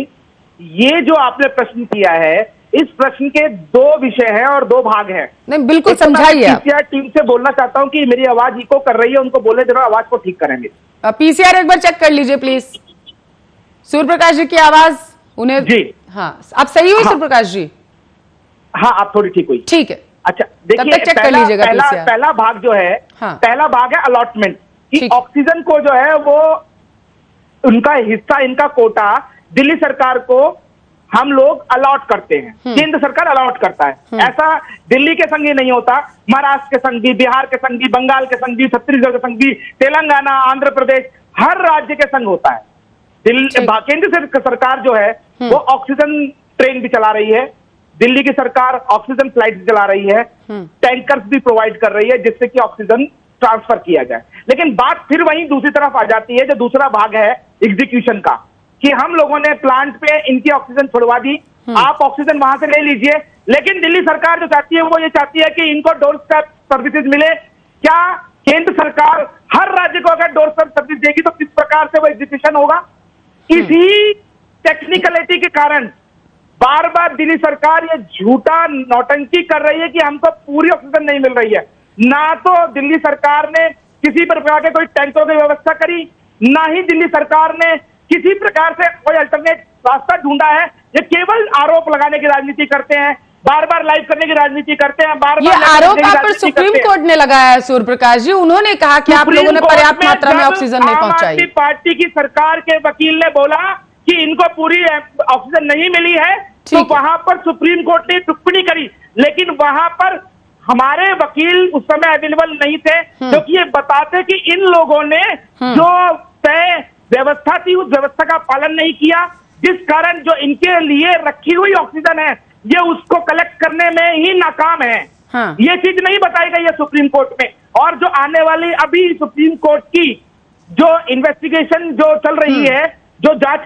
ये जो आपने प्रश्न किया है, इस प्रश्न के 2 विषय हैं और 2 भाग हैं।
नहीं, बिल्कुल समझाइए।
पीसीआर टीम से बोलना चाहता हूं कि मेरी आवाज इको कर रही है, उनको बोले जरा आवाज को ठीक करेंगे।
पीसीआर एक बार चेक कर लीजिए प्लीज। सूर्य प्रकाश जी की आवाज उन्हें जी, हाँ, अब सही हुई? सूर्य प्रकाश जी,
हाँ, आप थोड़ी ठीक हुई।
ठीक है,
अच्छा देखिए,
चेक कर लीजिएगा।
पहला भाग जो है,
हाँ,
पहला भाग है अलॉटमेंट कि ऑक्सीजन को जो है वो उनका हिस्सा, इनका कोटा दिल्ली सरकार को हम लोग अलॉट करते हैं, केंद्र सरकार अलॉट करता है। ऐसा दिल्ली के संग ही नहीं होता, महाराष्ट्र के संग भी, बिहार के संग भी, बंगाल के संग भी, छत्तीसगढ़ के संग भी, तेलंगाना, आंध्र प्रदेश, हर राज्य के संग होता है। केंद्र सरकार जो है वो ऑक्सीजन ट्रेन भी चला रही है, दिल्ली की सरकार ऑक्सीजन फ्लाइट भी चला रही है, टैंकर्स भी प्रोवाइड कर रही है जिससे कि ऑक्सीजन ट्रांसफर किया जाए। लेकिन बात फिर वहीं दूसरी तरफ आ जाती है, जो दूसरा भाग है एग्जीक्यूशन का, कि हम लोगों ने प्लांट पे इनकी ऑक्सीजन छोड़वा दी, आप ऑक्सीजन वहां से ले लीजिए, लेकिन दिल्ली सरकार जो चाहती है वो ये चाहती है कि इनको डोर स्टेप सर्विसेज मिले। क्या केंद्र सरकार हर राज्य को अगर डोर स्टेप सर्विस देगी तो किस प्रकार से वो एग्जीक्यूशन होगा? इसी टेक्निकलिटी के कारण बार बार दिल्ली सरकार ये झूठा नौटंकी कर रही है कि हमको पूरी ऑक्सीजन नहीं मिल रही है। ना तो दिल्ली सरकार ने किसी प्रकार के कोई टैंकों की व्यवस्था करी, ना ही दिल्ली सरकार ने किसी प्रकार से कोई अल्टरनेट रास्ता ढूंढा है। ये केवल आरोप लगाने की राजनीति करते हैं बार बार लाइव करने की राजनीति करते हैं, बार
ये आरोप आप पर सुप्रीम कोर्ट ने लगाया है सूर्य प्रकाश जी। उन्होंने कहा कि आप लोगों ने पर्याप्त मात्रा में ऑक्सीजन नहीं पहुंचाई।
आम आदमी पार्टी की सरकार के वकील ने बोला कि इनको पूरी ऑक्सीजन नहीं मिली है, तो वहां पर सुप्रीम कोर्ट ने टिप्पणी करी, लेकिन वहां पर हमारे वकील उस समय अवेलेबल नहीं थे, क्योंकि ये बताते कि इन लोगों ने जो तय व्यवस्था थी उस व्यवस्था का पालन नहीं किया, जिस कारण जो इनके लिए रखी हुई ऑक्सीजन है ये उसको कलेक्ट करने में ही नाकाम है।
हाँ।
ये चीज नहीं बताई गई है सुप्रीम कोर्ट में। और जो आने वाली अभी सुप्रीम कोर्ट की जो इन्वेस्टिगेशन जो चल रही है, जो जांच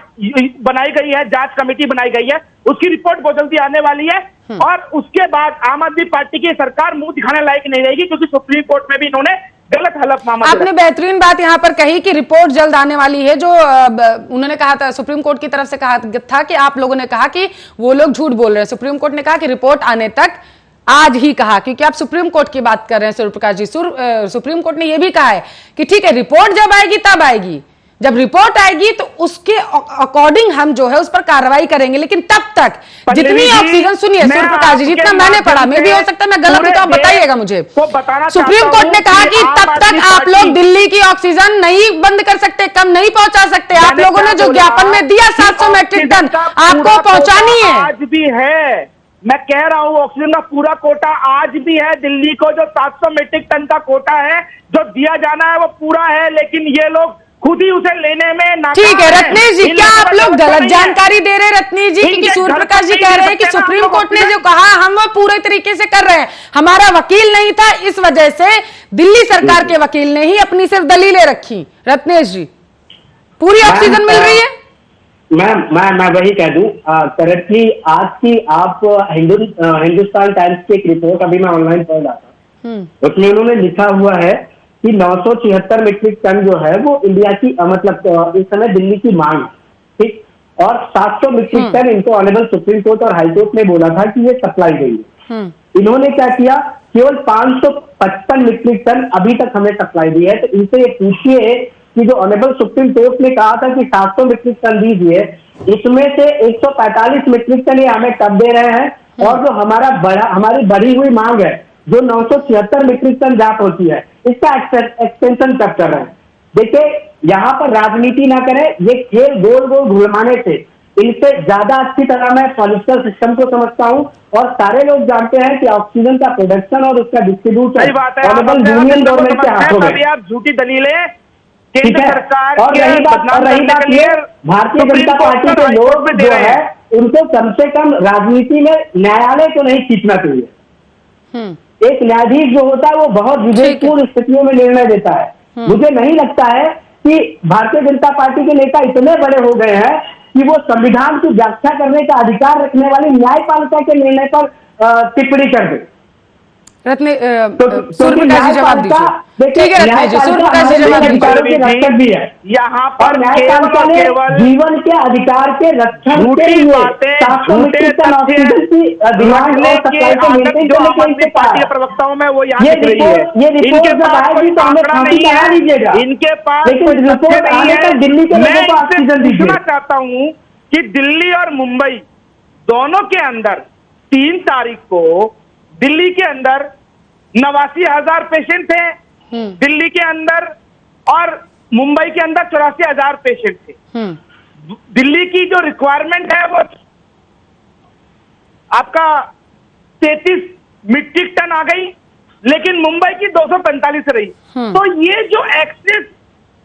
बनाई गई है, जांच कमेटी बनाई गई है, उसकी रिपोर्ट बहुत जल्दी आने वाली है, और उसके बाद आम आदमी पार्टी की सरकार मुंह दिखाने लायक नहीं रहेगी, क्योंकि सुप्रीम कोर्ट में भी इन्होंने गलत हलफनामा।
आपने बेहतरीन बात यहां पर कही कि रिपोर्ट जल्द आने वाली है। जो उन्होंने कहा था, सुप्रीम कोर्ट की तरफ से कहा था कि आप लोगों ने कहा कि वो लोग झूठ बोल रहे हैं। सुप्रीम कोर्ट ने कहा कि रिपोर्ट आने तक, आज ही कहा, क्योंकि आप सुप्रीम कोर्ट की बात कर रहे हैं सूर्य प्रकाश जी। सुप्रीम कोर्ट ने यह भी कहा है कि ठीक है, रिपोर्ट जब आएगी तब आएगी, जब रिपोर्ट आएगी तो उसके अकॉर्डिंग हम जो है उस पर कार्रवाई करेंगे, लेकिन तब तक जितनी ऑक्सीजन, सुनिए सूर्य प्रकाश जी, जितना मैंने पढ़ा, मैं भी हो सकता है मैं गलत हूं तो आप बताइएगा मुझे। सुप्रीम कोर्ट ने कहा कि तब तक आप लोग दिल्ली की ऑक्सीजन नहीं बंद कर सकते, कम नहीं पहुंचा सकते। आप लोगों ने जो ज्ञापन में दिया 700 मैट्रिक टन आपको पहुंचानी है।
आज भी है, मैं कह रहा हूं ऑक्सीजन का पूरा कोटा आज भी है। दिल्ली को जो 700 मीट्रिक टन का कोटा है जो दिया जाना है वो पूरा है, लेकिन ये लोग खुद ही उसे लेने में नाकाम।
ठीक है रत्नेश जी, क्या आप लोग गलत जानकारी दे रहे हैं रत्नेश जी? क्योंकि सूर्य प्रकाश जी कह रहे हैं कि सुप्रीम कोर्ट ने जो कहा हम वो पूरे तरीके से कर रहे हैं, हमारा वकील नहीं था, इस वजह से दिल्ली सरकार के वकील ने ही अपनी सिर्फ दलीलें रखी। रत्नेश जी, पूरी ऑक्सीजन मिल रही है?
मैं वही कह दूं, करेक्टली आज की आप हिंदुस्तान टाइम्स की एक रिपोर्ट अभी मैं ऑनलाइन पढ़ रहा था, उसमें उन्होंने लिखा हुआ है कि 976 मीट्रिक टन जो है वो इंडिया की मतलब इस समय दिल्ली की मांग, ठीक, और 700 मीट्रिक टन इनको ऑनरेबल सुप्रीम कोर्ट और हाई कोर्ट ने बोला था कि ये सप्लाई गई है। इन्होंने क्या किया, केवल 555 मीट्रिक टन अभी तक हमें सप्लाई दी है। तो इनसे ये पूछिए कि जो ऑनरेबल सुप्रीम कोर्ट ने कहा था कि 700 मीट्रिक टन दीजिए, इसमें से 145 मीट्रिक टन ये हमें कब दे रहे हैं, और जो हमारी बढ़ी हुई मांग है जो 976 मीट्रिक टन जा पहुंची है, इसका एक्सटेंशन कब कर रहे हैं। देखिए, यहाँ पर राजनीति ना करें, ये खेल गोल गोल घुमाने से इनसे ज्यादा अच्छी तरह मैं पॉलिटिकल सिस्टम को समझता हूँ, और सारे लोग जानते हैं कि ऑक्सीजन का प्रोडक्शन और उसका डिस्ट्रीब्यूशन यूनियन गवर्नमेंट के हाथों में।
आप झूठी दलीलें केंद्र सरकार
और रही बात ये, भारतीय जनता पार्टी के लोग जो है उनको कम से कम राजनीति में न्यायालय को नहीं खींचना चाहिए। एक न्यायाधीश जो होता है वो बहुत विवेकपूर्ण स्थितियों में निर्णय देता है। मुझे नहीं लगता है कि भारतीय जनता पार्टी के नेता इतने बड़े हो गए हैं कि वो संविधान की व्याख्या करने का अधिकार रखने वाली न्यायपालिका के निर्णय पर टिप्पणी कर दे।
सूर्य प्रकाश जी जवाब दीजिए। ठीक है रत्नेश जी, सूर्य प्रकाश जी जवाब
दीजिए।
यहाँ पर केवल
जीवन के अधिकार के रक्षण के लिए
पार्टी प्रवक्ताओं में वो यहाँ दिख रही है। इनके पास कोई आंकड़ा नहीं है, इनके पास कोई तथ्य नहीं है। मैं इनसे पूछना चाहता हूँ कि दिल्ली और मुंबई दोनों के अंदर 3 तारीख को दिल्ली के अंदर 89,000 पेशेंट थे, दिल्ली के अंदर, और मुंबई के अंदर 84,000 पेशेंट थे। दिल्ली की जो रिक्वायरमेंट है वो आपका 33 मीट्रिक टन आ गई, लेकिन मुंबई की 245 रही। तो ये जो एक्सेस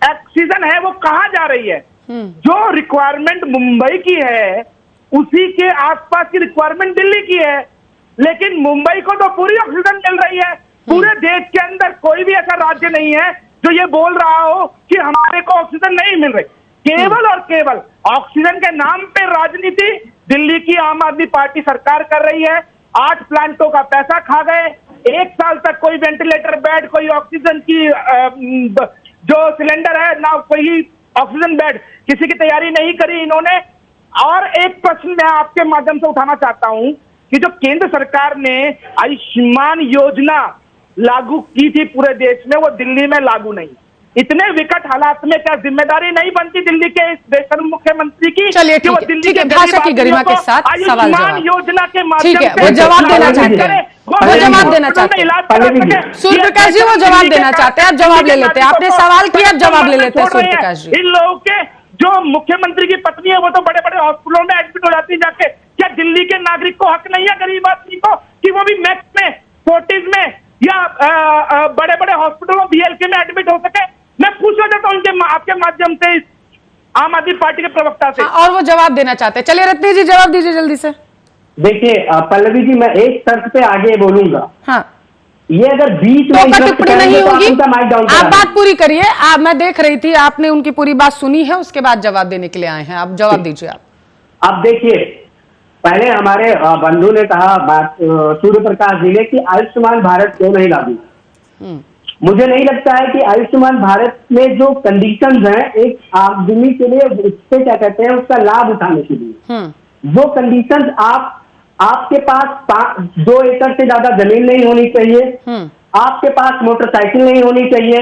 ऑक्सीजन है वो कहां जा रही है? जो रिक्वायरमेंट मुंबई की है उसी के आसपास की रिक्वायरमेंट दिल्ली की है, लेकिन मुंबई को तो पूरी ऑक्सीजन मिल रही है। पूरे देश के अंदर कोई भी ऐसा राज्य नहीं है जो ये बोल रहा हो कि हमारे को ऑक्सीजन नहीं मिल रही। केवल और केवल ऑक्सीजन के नाम पे राजनीति दिल्ली की आम आदमी पार्टी सरकार कर रही है। 8 प्लांटों का पैसा खा गए, 1 साल तक कोई वेंटिलेटर बेड, कोई ऑक्सीजन की जो सिलेंडर है ना, कोई ऑक्सीजन बेड किसी की तैयारी नहीं करी इन्होंने। और एक प्रश्न मैं आपके माध्यम से उठाना चाहता हूं कि जो केंद्र सरकार ने आयुष्मान योजना लागू की थी पूरे देश में, वो दिल्ली में लागू नहीं। इतने विकट हालात में क्या जिम्मेदारी नहीं बनती दिल्ली के इस बेशर्म मुख्यमंत्री की?
चलिए
कि वो
ठीक है,
दिल्ली
ठीक है,
के
भाषा की
गरीब
गरिमा के
आदमियों को
साथ सवाल
आयुष्मान
जवाब
योजना के
ठीक
माध्यम
है,
से
वो जवाब देना
इलाज
चाहते
करें,
हैं,
वो
वो जवाब
हॉस्पिटल
देना
में
चाहते हैं।
इलाज करा सके।
सूर्यप्रकाश जी, वो जवाब देना चाहते हैं, आप जवाब ले लेते हैं। आपने सवाल किया, आप जवाब ले लेते हैं सूर्यप्रकाश जी।
इन लोगों के जो मुख्यमंत्री की पत्नी है वो तो बड़े बड़े हॉस्पिटलों में एडमिट हो जाती है जाके। क्या दिल्ली के नागरिक को हक नहीं है, गरीब आदमी को, कि वो भी मैक्स में, फोर्टिस में या बड़े बड़े हॉस्पिटलों BLK में एडमिट हो सके? मैं पूछना चाहता हूँ इनके आपके माध्यम से इस आम आदमी पार्टी के प्रवक्ता से।
और वो जवाब देना चाहते हैं। चलिए रत्नी जी, जवाब दीजिए जल्दी से।
देखिए पल्लवी जी, मैं एक शर्त पे आगे बोलूंगा।
हाँ,
ये अगर बीच में
तो
interrupt
टिप्पणी
करेंगे
नहीं
तो आप
होगी,
उनका माइक डाउन
आप
करा
बात पूरी करिए। आप, मैं देख रही थी आपने उनकी पूरी बात सुनी है, उसके बाद जवाब देने के लिए आए हैं। आप जवाब दीजिए। आप
अब देखिए, पहले हमारे बंधु ने कहा बात, सूर्य प्रकाश जी ने, कि आयुष्मान भारत क्यों नहीं लागू। मुझे नहीं लगता है कि आयुष्मान भारत में जो कंडीशंस हैं एक आदमी के लिए, उससे क्या कहते हैं, उसका लाभ उठाने के लिए, वो कंडीशंस आपके पास 2 एकड़ से ज्यादा जमीन नहीं होनी चाहिए, आपके पास मोटरसाइकिल नहीं होनी चाहिए,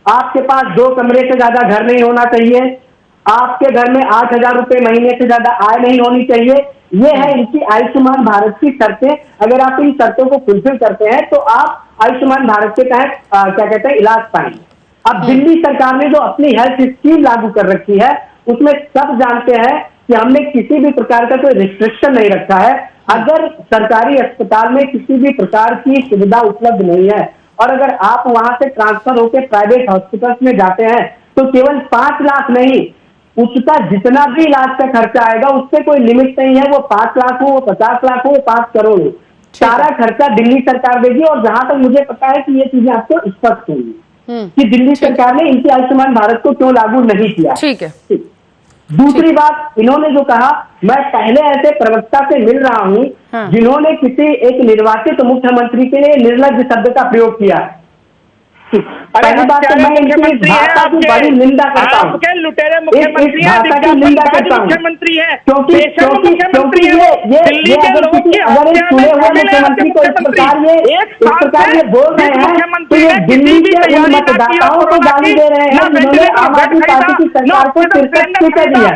आपके पास 2 कमरे से ज्यादा घर नहीं होना चाहिए, आपके घर में 8,000 रुपए महीने से ज्यादा आय नहीं होनी चाहिए। ये है इनकी आयुष्मान भारत की शर्तें। अगर आप इन शर्तों को फुलफिल करते हैं तो आप आयुष्मान भारत के तहत क्या कहते हैं, इलाज पाएंगे। अब दिल्ली सरकार ने जो अपनी हेल्थ स्कीम लागू कर रखी है, उसमें सब जानते हैं कि हमने किसी भी प्रकार का कोई रिस्ट्रिक्शन नहीं रखा है। अगर सरकारी अस्पताल में किसी भी प्रकार की सुविधा उपलब्ध नहीं है और अगर आप वहां से ट्रांसफर होकर प्राइवेट हॉस्पिटल्स में जाते हैं तो केवल 5 लाख नहीं, उसका जितना भी इलाज का खर्चा आएगा उससे कोई लिमिट नहीं है। वो 5 लाख हो, वो 50 लाख हो, वो 5 करोड़ हो, सारा खर्चा दिल्ली सरकार देगी। और जहां तक मुझे पता है कि ये चीजें आपको स्पष्ट होंगी कि दिल्ली सरकार ने इनकी आयुष्मान भारत को क्यों लागू नहीं किया।
ठीक है।
दूसरी बात, इन्होंने जो कहा, मैं पहले ऐसे प्रवक्ता से मिल रहा हूं जिन्होंने किसी एक निर्वाचित मुख्यमंत्री के लिए निर्लज्ज शब्द का प्रयोग किया। पहली बात तो मैं इनकी भाषा की बड़ी निंदा करता हूँ,
लुटेरे
मुख्यमंत्री है, निंदा करता हूँ,
मुख्यमंत्री है,
क्योंकि ये अगर चुने हुए मुख्यमंत्री को इस प्रकार ये बोल रहे हैं तो ये दिल्ली के उन मतदाताओं को गाली दे रहे हैं जिन्होंने आम आदमी पार्टी की सरकार को 63 सीटें दी है।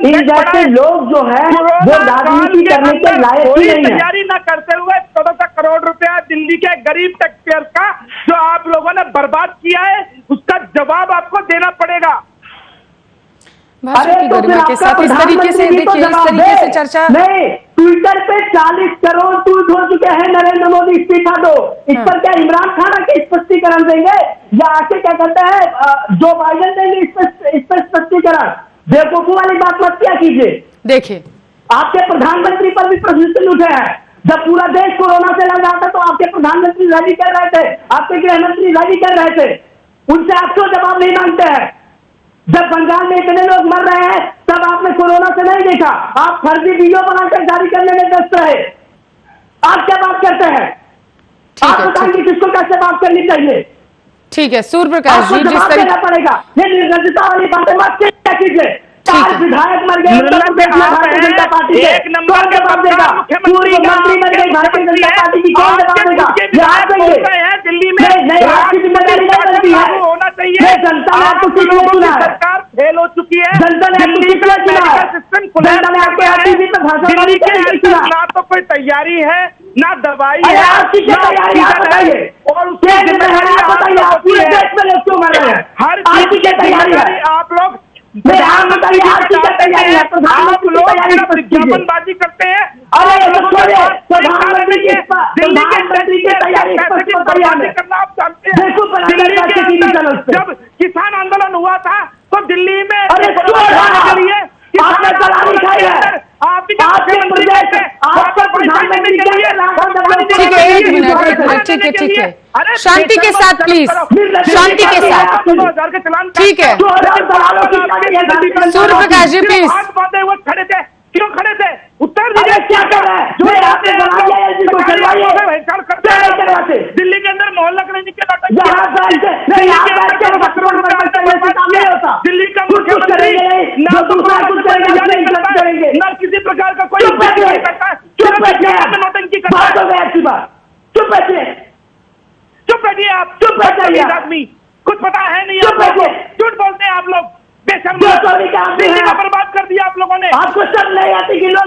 इन जैसे लोग जो है वो राजनीति करने के लायक ही नहीं है।
तैयारी न करते हुए 14 करोड़ रुपया दिल्ली के गरीब टैक्सपेयर का जो आप लोगों ने बर्बाद किया है, उसका जवाब आपको देना पड़ेगा।
भाषा की गरिमा के साथ इस तरीके से देखिए, इस तरीके से चर्चा
नहीं, ट्विटर पे 40 करोड़ ट्वीट हो चुके हैं, नरेंद्र मोदी इस्तीफा दो। इस पर क्या इमरान खान आके स्पष्टीकरण देंगे या आके क्या कहते हैं जो बाइडेन देंगे इस पर स्पष्टीकरण? बेवकूफी वाली बात मत क्या कीजिए।
देखिए,
आपके प्रधानमंत्री पर भी प्रश्न चिन्ह उठे हैं। जब पूरा देश कोरोना से लड़ रहा था तो आपके प्रधानमंत्री रैली कर रहे थे, आपके गृह मंत्री रैली कर रहे थे, उनसे आप क्यों जवाब नहीं मांगते हैं? जब बंगाल में इतने लोग मर रहे हैं तब आपने कोरोना से नहीं देखा, आप फर्जी वीडियो बनाकर जारी करने में व्यस्त रहे। आप क्या बात करते हैं? आप बताएंगे किसको कैसे बात करनी चाहिए?
ठीक है सूर्यप्रकाश जी, जिस तरीके
पड़ेगा ये निर्लज्जता वाली बातें मत कीजिए। 4 विधायक मर गए भारतीय जनता पार्टी के,
एक नंबर
कौन जवाब देगा? पूर्व मंत्री मर गए भारतीय जनता पार्टी की, कौन जवाब देगा?
दिल्ली में
आपकी जिम्मेदारी नहीं बनती है,
होना चाहिए।
जनता ने आपको सीट में चुना है,
सरकार फेल हो चुकी है,
जनता ने आपको सीट में चुना है, जनता ने आपके टीवी पर भाषण
दिल्ली के
नहीं चुना।
ना तो कोई तैयारी है ना दवाई
अरे
है,
आपकी क्या तैयारी आप बताइए,
और उसकी जिम्मेदारी
आप बताइए, आप पूरे देश में लोग क्यों मर रहे हैं?
हर
आपकी क्या तैयारी है?
आप लोग
आप बताइए आपकी क्या तैयारी है? प्रधानमंत्री की तैयारी स्पष्ट कीजिए।
विज्ञापनबाजी करते हैं।
अरे प्रधानमंत्री की तैयारी स्पष्ट
करना आप जानते हैं। जब किसान आंदोलन हुआ था तो दिल्ली में
के लिए आपने दलाली खाई है, आपके प्रदेश आपका प्रधानमंत्री के लिए।
ठीक है, एक मिनट, ठीक है, शांति के साथ प्लीज, शांति के साथ,
2000 के चलान
ठीक है। सूर्यप्रकाश जी प्लीज।
वो खड़े थे, क्यों खड़े थे? उत्तर
दीजिए, क्या कर रहे हैं?
दिल्ली के अंदर मोहल्ला क्लिनिक के नाटक, दिल्ली का मुख्यमंत्री ना दूसरा कुछ करेंगे, ना किसी प्रकार का कोई नौटंकी करता है। चुप बैठिए आप, चुप बैठिए आदमी। कुछ पता है नहीं आप लोगों को, झूठ बोलते हैं आप लोग, बेशर्म, दिल्ली को बर्बाद कर दिया आप लोगों ने।
आपको सब नहीं आती कि लोग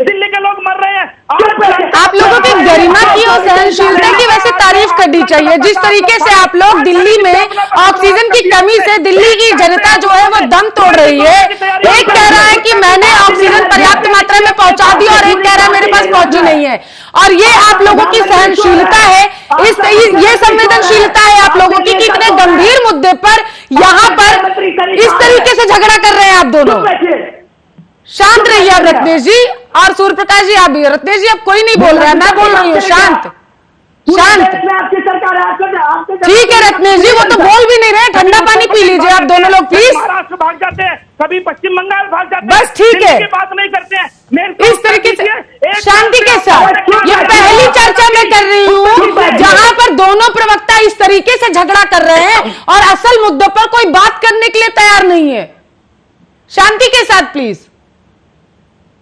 दिल्ली के लोग मर रहे हैं।
आप लोगों की गरिमा की और सहनशीलता की वैसे तारीफ करनी चाहिए। जिस तरीके से आप लोग दिल्ली में ऑक्सीजन की कमी से दिल्ली की जनता जो है वो दम तोड़ रही है। एक कह रहा है कि मैंने ऑक्सीजन पर्याप्त मात्रा में पहुंचा दी और एक कह रहा है मेरे पास पहुंची नहीं है। और ये आप लोगों की सहनशीलता है, ये संवेदनशीलता है आप लोगों की कि इतने गंभीर मुद्दे पर यहाँ पर इस तरीके से झगड़ा कर रहे हैं आप दोनों। शांत रहिए आप रत्नेश जी और सूर्य प्रकाश जी, आप भी। रत्नेश जी अब कोई नहीं बोल रहा है, मैं बोल रही हूँ, शांत शांत।
आपकी सरकार है,
ठीक है रत्नेश जी, वो तो बोल भी नहीं रहे, ठंडा पानी पी लीजिए आप दोनों लोग प्लीज।
महाराष्ट्र भाग जाते हैं, कभी पश्चिम बंगाल भाग जाते हैं,
बस ठीक है,
बात नहीं करते हैं
इस तरीके से शांति के साथ। ये पहली चर्चा मैं कर रही हूँ जहां पर दोनों प्रवक्ता इस तरीके से झगड़ा कर रहे हैं और असल मुद्दों पर कोई बात करने के लिए तैयार नहीं है। शांति के साथ प्लीज,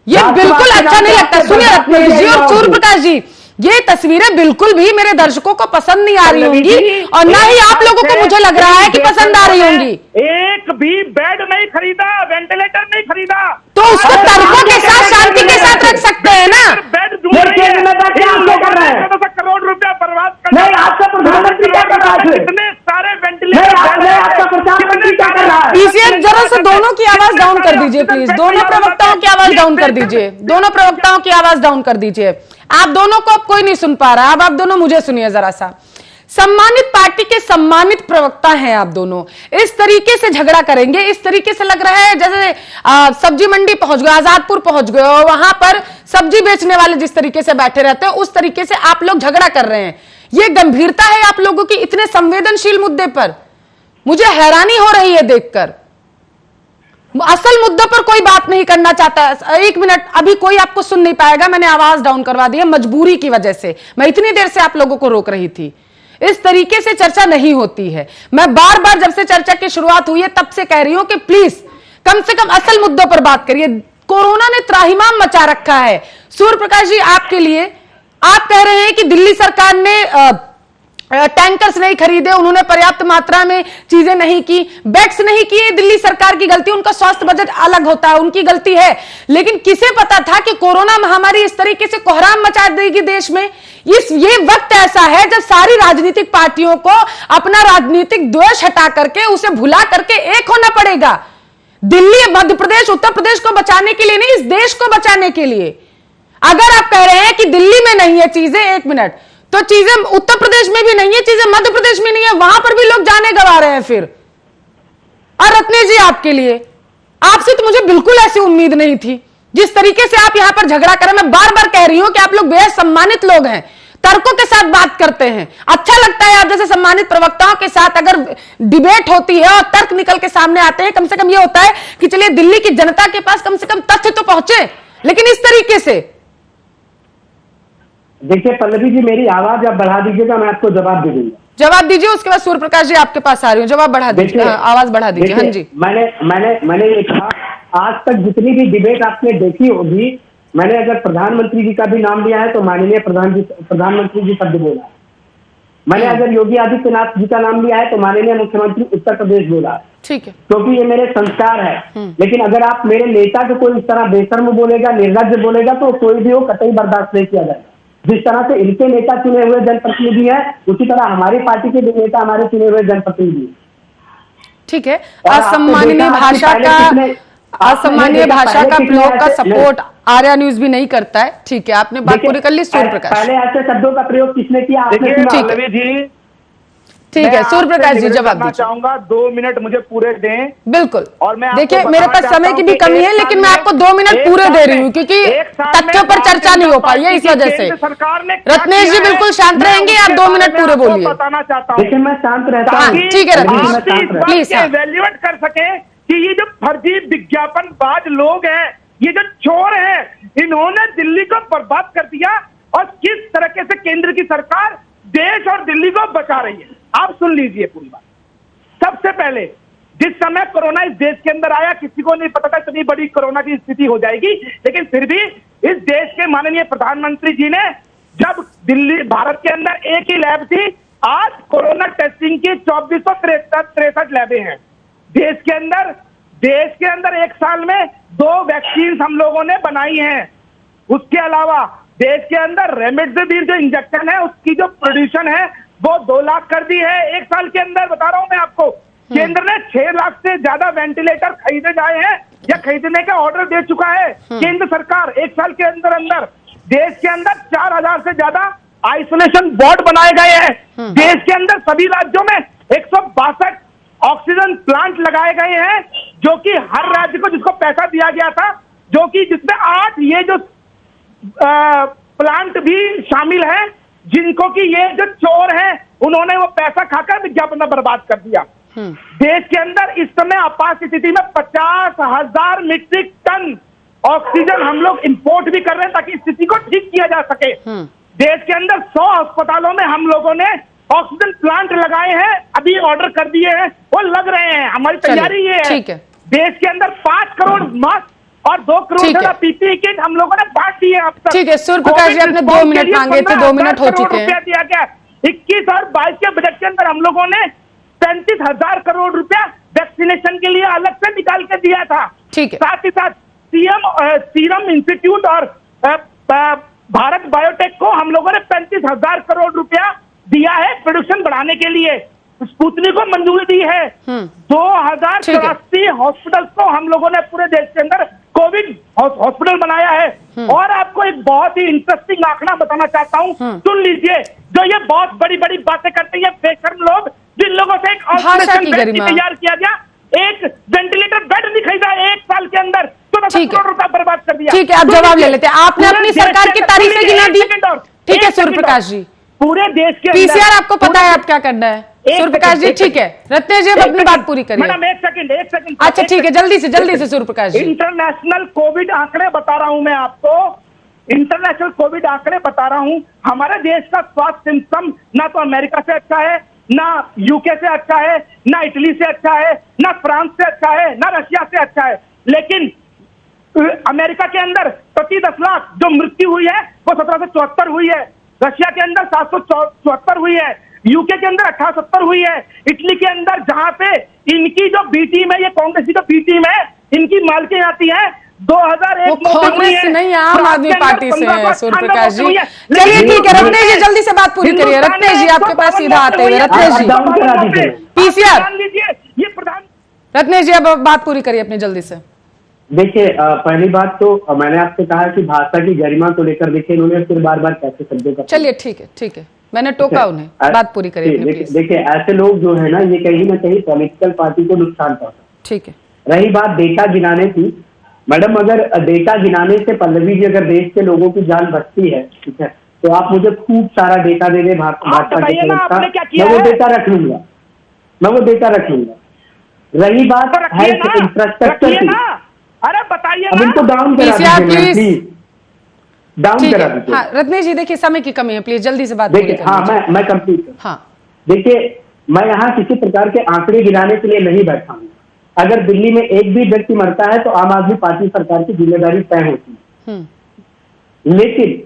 ये बिल्कुल अच्छा नहीं लगता। सुनिए रत्नेश जी और सूर्य प्रकाश जी, ये तस्वीरें बिल्कुल भी मेरे दर्शकों को पसंद नहीं आ रही होंगी और ना ही आप लोगों को मुझे लग रहा है कि पसंद आ रही होंगी।
एक भी बेड नहीं खरीदा, वेंटिलेटर नहीं खरीदा,
तो उसको तर्कों के साथ शांति के साथ रख सकते हैं ना।
बेड ढूंढ रही है, करोड़ रुपया बर्बाद कर
नहीं, आपका प्रधानमंत्री क्या कर रहा है?
इतने सारे वेंटिलेटर,
आपका प्रधानमंत्री क्या कर रहा है?
पीसीएस जरा से दोनों की आवाज डाउन कर दीजिए प्लीज, दोनों प्रवक्ताओं की आवाज डाउन कर दीजिए, दोनों प्रवक्ताओं की आवाज डाउन कर दीजिए। आप दोनों को अब कोई नहीं सुन पा रहा, अब आप दोनों मुझे सुनिए जरा सा। सम्मानित पार्टी के सम्मानित प्रवक्ता हैं आप दोनों, इस तरीके से झगड़ा करेंगे, इस तरीके से लग रहा है जैसे सब्जी मंडी पहुंच गए, आजादपुर पहुंच गए और वहां पर सब्जी बेचने वाले जिस तरीके से बैठे रहते हैं उस तरीके से आप लोग झगड़ा कर रहे हैं। यह गंभीरता है आप लोगों की इतने संवेदनशील मुद्दे पर? मुझे हैरानी हो रही है देखकर। असल मुद्दों पर कोई बात नहीं करना चाहता। एक मिनट, अभी कोई आपको सुन नहीं पाएगा, मैंने आवाज डाउन करवा दी है मजबूरी की वजह से। मैं इतनी देर से आप लोगों को रोक रही थी। इस तरीके से चर्चा नहीं होती है। मैं बार बार जब से चर्चा की शुरुआत हुई है तब से कह रही हूं कि प्लीज कम से कम असल मुद्दों पर बात करिए। कोरोना ने त्राहिमाम मचा रखा है। सूर्य प्रकाश जी, आपके लिए, आप कह रहे हैं कि दिल्ली सरकार ने टैंकर्स नहीं खरीदे, उन्होंने पर्याप्त मात्रा में चीजें नहीं की, बेड्स नहीं किए, दिल्ली सरकार की गलती, उनका स्वास्थ्य बजट अलग होता है, उनकी गलती है। लेकिन किसे पता था कि कोरोना महामारी इस तरीके से कोहराम मचा देगी देश में? ये वक्त ऐसा है जब सारी राजनीतिक पार्टियों को अपना राजनीतिक द्वेष हटा करके, उसे भुला करके एक होना पड़ेगा। दिल्ली, मध्य प्रदेश, उत्तर प्रदेश को बचाने के लिए नहीं, इस देश को बचाने के लिए। अगर आप कह रहे हैं कि दिल्ली में नहीं है चीजें, एक मिनट, तो चीजें उत्तर प्रदेश में भी नहीं है, चीजें मध्य प्रदेश में नहीं है, वहां पर भी लोग जाने गंवा रहे हैं फिर। और रत्नेश जी, आपके लिए, आपसे तो मुझे बिल्कुल ऐसी उम्मीद नहीं थी जिस तरीके से आप यहां पर झगड़ा करें। मैं बार बार कह रही हूं कि आप लोग बेहद सम्मानित लोग हैं, तर्कों के साथ बात करते हैं। अच्छा लगता है आप जैसे सम्मानित प्रवक्ताओं के साथ अगर डिबेट होती है और तर्क निकल के सामने आते हैं। कम से कम ये होता है कि चलिए दिल्ली की जनता के पास कम से कम तथ्य तो पहुंचे, लेकिन इस तरीके से।
देखिए पल्लवी जी, मेरी आवाज आप बढ़ा दीजिएगा, मैं आपको जवाब दे दूंगा।
जवाब दीजिए, उसके बाद सूर्य प्रकाश जी आपके पास आ रही हूँ, जवाब बढ़ा दीजिए, आवाज बढ़ा दीजिए। हाँ जी,
मैंने ये कहा, आज तक जितनी भी डिबेट आपने देखी होगी, मैंने अगर प्रधानमंत्री जी का भी नाम लिया है तो माननीय प्रधानमंत्री जी शब्द बोला है। मैंने अगर योगी आदित्यनाथ जी का नाम लिया है तो माननीय मुख्यमंत्री उत्तर प्रदेश बोला है।
ठीक है,
क्योंकि ये मेरे संस्कार है। लेकिन अगर आप मेरे नेता को कोई इस तरह बेशर्म बोलेगा, निर्लज्ज बोलेगा, तो कोई भी हो कतई बर्दाश्त नहीं किया जाएगा। जिस तरह से इनके नेता चुने हुए जनप्रतिनिधि हैं, उसी तरह हमारी पार्टी के नेता हमारे चुने हुए जनप्रतिनिधि।
ठीक है, असम्मानीय भाषा का प्रयोग का सपोर्ट आर्या न्यूज भी नहीं करता है। ठीक है, आपने बात पूरी कर ली। सूर्य प्रकाश,
पहले ऐसे शब्दों का प्रयोग किसने किया? आपने
जी,
ठीक है, सूर्य प्रकाश जी जवाब दीजिए।
चाहूंगा 2 मिनट मुझे पूरे दें।
बिल्कुल,
और मैं
देखिए मेरे पास समय की भी कमी है, लेकिन मैं आपको 2 मिनट पूरे दे रही हूँ क्योंकि तथ्यों पर चर्चा नहीं हो पाई है, इस वजह से। रत्नेश जी बिल्कुल शांत रहेंगे, आप 2 मिनट पूरे बोलिए।
बताना चाहता हूँ,
मैं शांत रहता हूँ।
ठीक है रत्नेश, प्लीज
इवैल्यूएट कर सके कि ये जो फर्जी विज्ञापनबाज लोग हैं, ये जो चोर हैं, इन्होंने दिल्ली को बर्बाद कर दिया और किस तरीके से केंद्र की सरकार देश और दिल्ली को बचा रही है। आप सुन लीजिए पूरी बात। सबसे पहले जिस समय कोरोना इस देश के अंदर आया, किसी को नहीं पता था इतनी बड़ी कोरोना की स्थिति हो जाएगी, लेकिन फिर भी इस देश के माननीय प्रधानमंत्री जी ने, जब दिल्ली, भारत के अंदर एक ही लैब थी, आज कोरोना टेस्टिंग की 2463 लैबें हैं देश के अंदर। एक साल में 2 वैक्सीन हम लोगों ने बनाई हैं। उसके अलावा देश के अंदर रेमडेसिविर जो इंजेक्शन है उसकी जो प्रोड्यूशन है वो 2 लाख कर दी है एक साल के अंदर। बता रहा हूं मैं आपको, केंद्र ने 6 लाख से ज्यादा वेंटिलेटर खरीदे जाए हैं या खरीदने का ऑर्डर दे चुका है केंद्र सरकार। एक साल के अंदर देश के अंदर 4000 से ज्यादा आइसोलेशन वार्ड बनाए गए हैं। देश के अंदर सभी राज्यों में 162 ऑक्सीजन प्लांट लगाए गए हैं, जो कि हर राज्य को जिसको पैसा दिया गया था, जो कि जिसमें 8 ये जो प्लांट भी शामिल है, जिनको कि ये जो चोर हैं उन्होंने वो पैसा खाकर विज्ञापन बर्बाद कर दिया। देश के अंदर इस समय आपात स्थिति में 50,000 मीट्रिक टन ऑक्सीजन हम लोग इंपोर्ट भी कर रहे हैं ताकि स्थिति को ठीक किया जा सके। देश के अंदर 100 अस्पतालों में हम लोगों ने ऑक्सीजन प्लांट लगाए हैं, अभी ऑर्डर कर दिए हैं, वो लग रहे हैं। हमारी तैयारी ये है। देश के अंदर 5 करोड़ मास्क और 2 करोड़ पीपीई किट हम लोगों ने बांट दिए अब तक।
ठीक है सूर्य प्रकाश जी, आपने 2 मिनट मांगे थे, 2 मिनट हो चुके हैं।
दिया गया 21 और 22 के बजट के अंदर हम लोगों ने 35,000 करोड़ रुपया वैक्सीनेशन के लिए अलग से निकाल के दिया था।
ठीक है।
साथ ही साथ सीरम इंस्टीट्यूट और भारत बायोटेक को हम लोगों ने 35,000 करोड़ रुपया दिया है प्रोडक्शन बढ़ाने के लिए। स्पुतनिक को मंजूरी दी है। 2084 हॉस्पिटल को हम लोगों ने पूरे देश के अंदर कोविड हॉस्पिटल बनाया है। और आपको एक बहुत ही इंटरेस्टिंग आंकड़ा बताना चाहता हूं, सुन लीजिए। जो ये बहुत बड़ी बड़ी बातें करते हैं बेशर्म लोग, जिन लोगों से एक ऑपरेशन बेड तैयार किया गया, एक वेंटिलेटर बेड नहीं खरीदा एक साल के अंदर, तो 10 करोड़ रुपया बर्बाद कर दिया।
ठीक है, आप जवाब ले लेते हैं। आपने अपनी सरकार की तारीफें गिना दी। ठीक है सूर्य प्रकाश जी,
पूरे देश के
पीसीआर आपको पता है आप क्या करना है। सूर्य प्रकाश जी ठीक है, रत्नेश जी अपनी बात पूरी करिए।
मैडम एक सेकंड
अच्छा ठीक है, जल्दी से सूर्य प्रकाश जी।
इंटरनेशनल कोविड आंकड़े बता रहा हूं मैं आपको, इंटरनेशनल कोविड आंकड़े बता रहा हूं। हमारे देश का स्वास्थ्य सिस्टम ना तो अमेरिका से अच्छा है, ना यूके से अच्छा है, ना इटली से अच्छा है, ना फ्रांस से अच्छा है, ना रशिया से अच्छा है। लेकिन अमेरिका के अंदर प्रति 10 लाख जो मृत्यु हुई है वो 1774 हुई है, रशिया के अंदर 774 हुई है, यूके के अंदर 1870 हुई है, इटली के अंदर जहां पे इनकी जो बी टीम है, ये कांग्रेस की जो बी टीम है, इनकी मालकिन आती है 2001
कांग्रेस से नहीं, आम आदमी पार्टी से है सूर्य प्रकाश जी। चलिए ठीक है, रत्नेश जी जल्दी से बात पूरी करिए। रत्नेश जी आपके पास सीधा आते हुए, रत्नेश जी पीसीआर
ये प्रधान,
रत्नेश जी अब बात पूरी करिए अपनी जल्दी से।
देखिए पहली बात तो मैंने आपसे कहा कि भाषा की गरिमा को लेकर देखिए इन्होंने फिर बार बार कैसे शब्दों का, चलिए
ठीक है मैंने टोका उन्हें, बात पूरी करिए।
देखिए ऐसे लोग जो है ना, ये कहीं ना कहीं पॉलिटिकल पार्टी को नुकसान पहुंचा।
ठीक है,
रही बात डेटा गिनाने की, मैडम अगर डेटा गिनाने से पल्लवी जी अगर देश के लोगों की जान बचती है, ठीक है, तो आप मुझे खूब सारा डेटा दे दें भाजपा के, मैं वो डेटा रख लूंगा। रही बात हेल्थ इंफ्रास्ट्रक्चर की,
अरे बताइए
अब इनको डाउन करा दीजिए प्लीज, डाउन करा दीजिए।
हाँ रत्नेश जी देखिए समय की कमी है, प्लीज जल्दी से बात
देखिए। हाँ मैं कंप्लीट हूँ।
हाँ
देखिए मैं यहाँ किसी प्रकार के आंकड़े गिराने के लिए नहीं बैठा हूँ। अगर दिल्ली में एक भी व्यक्ति मरता है तो आम आदमी पार्टी सरकार की जिम्मेदारी तय होती है, लेकिन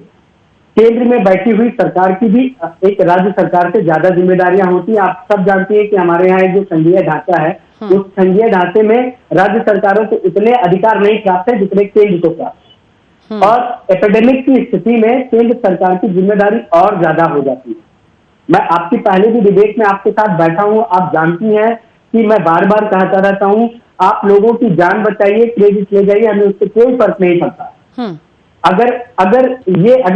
केंद्र में बैठी हुई सरकार की भी एक राज्य सरकार से ज्यादा जिम्मेदारियां होती है। आप सब जानते हैं कि हमारे यहाँ एक जो संघीय ढांचा है, उस संघीय ढांचे में राज्य सरकारों को उतने अधिकार नहीं प्राप्त है जितने केंद्र को प्राप्त, और एपिडेमिक की स्थिति में केंद्र सरकार की जिम्मेदारी और ज्यादा हो जाती है। मैं आपकी पहले भी डिबेट में आपके साथ बैठा हूं, आप जानती हैं कि मैं बार बार कहता रहता हूं, आप लोगों की जान बचाइए, क्रेडिट ले जाइए, हमें उससे कोई फर्क नहीं पड़ता। अगर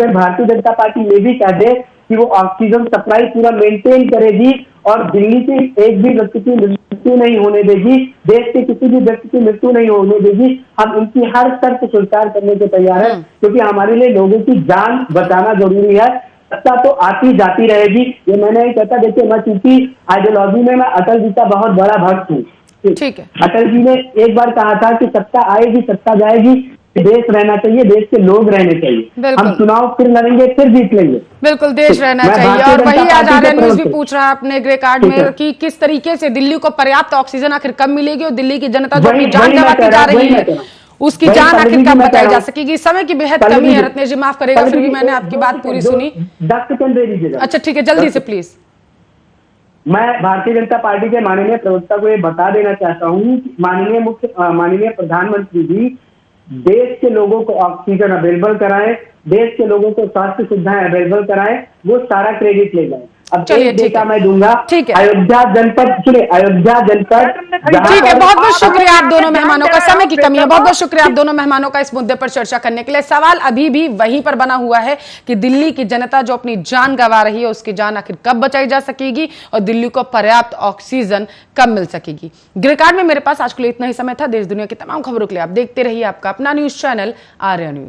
भारतीय जनता पार्टी ये भी कह दे कि वो ऑक्सीजन सप्लाई पूरा मेंटेन करेगी और दिल्ली के एक भी व्यक्ति की मृत्यु नहीं होने देगी, देश के किसी भी व्यक्ति की मृत्यु नहीं होने देगी, हम उनकी हर शर्त स्वीकार करने को तैयार है, क्योंकि हमारे लिए लोगों की जान बचाना जरूरी है। सत्ता तो आती जाती रहेगी, ये मैंने नहीं कहता। देखिए मैं चूंकि आइडियोलॉजी में मैं अटल जी का बहुत बड़ा भक्त हूँ,
ठीक है।
अटल जी ने एक बार कहा था कि सत्ता आएगी सत्ता जाएगी, देश रहना चाहिए, देश के लोग रहने चाहिए, हम चुनाव फिर लड़ेंगे फिर जीत लेंगे।
बिल्कुल देश रहना चाहिए। और वही आज आर्या न्यूज भी पूछ रहा है अपने ग्रे कार्ड में कि किस तरीके से दिल्ली को पर्याप्त ऑक्सीजन आखिर कब मिलेगी और दिल्ली की जनता जो अपनी जान गंवाती जा रही है उसकी जान आखिर कब बचाई जा सकेगी। समय की बेहद कमी है रत्नेश जी, माफ करेगा, फिर भी मैंने आपकी बात पूरी सुनी।
10 सेकंड दे दीजिएगा।
अच्छा ठीक है, जल्दी से प्लीज।
मैं भारतीय जनता पार्टी के माननीय प्रवक्ता को ये बता देना चाहता हूँ कि माननीय प्रधानमंत्री जी देश के लोगों को ऑक्सीजन अवेलेबल कराएं, देश के लोगों को स्वास्थ्य सुविधाएं अवेलेबल कराएं, वो सारा क्रेडिट ले जाएं। अब
चलिए,
एक
ठीक
डेटा
है।
मैं दूंगा।
ठीक है।
अयोध्या जनपद, सुनिए, अयोध्या जनपद
ठीक है, बहुत बहुत शुक्रिया आप दोनों मेहमानों का, समय की कमी है, बहुत बहुत शुक्रिया आप दोनों मेहमानों का इस मुद्दे पर चर्चा करने के लिए। सवाल अभी भी वहीं पर बना हुआ है कि दिल्ली की जनता जो अपनी जान गंवा रही है, उसकी जान आखिर कब बचाई जा सकेगी और दिल्ली को पर्याप्त ऑक्सीजन कब मिल सकेगी। ग्रे कार्ड में मेरे पास आज के लिए इतना ही समय था। देश दुनिया की तमाम खबरों के लिए आप देखते रहिए आपका अपना न्यूज चैनल आर्या न्यूज।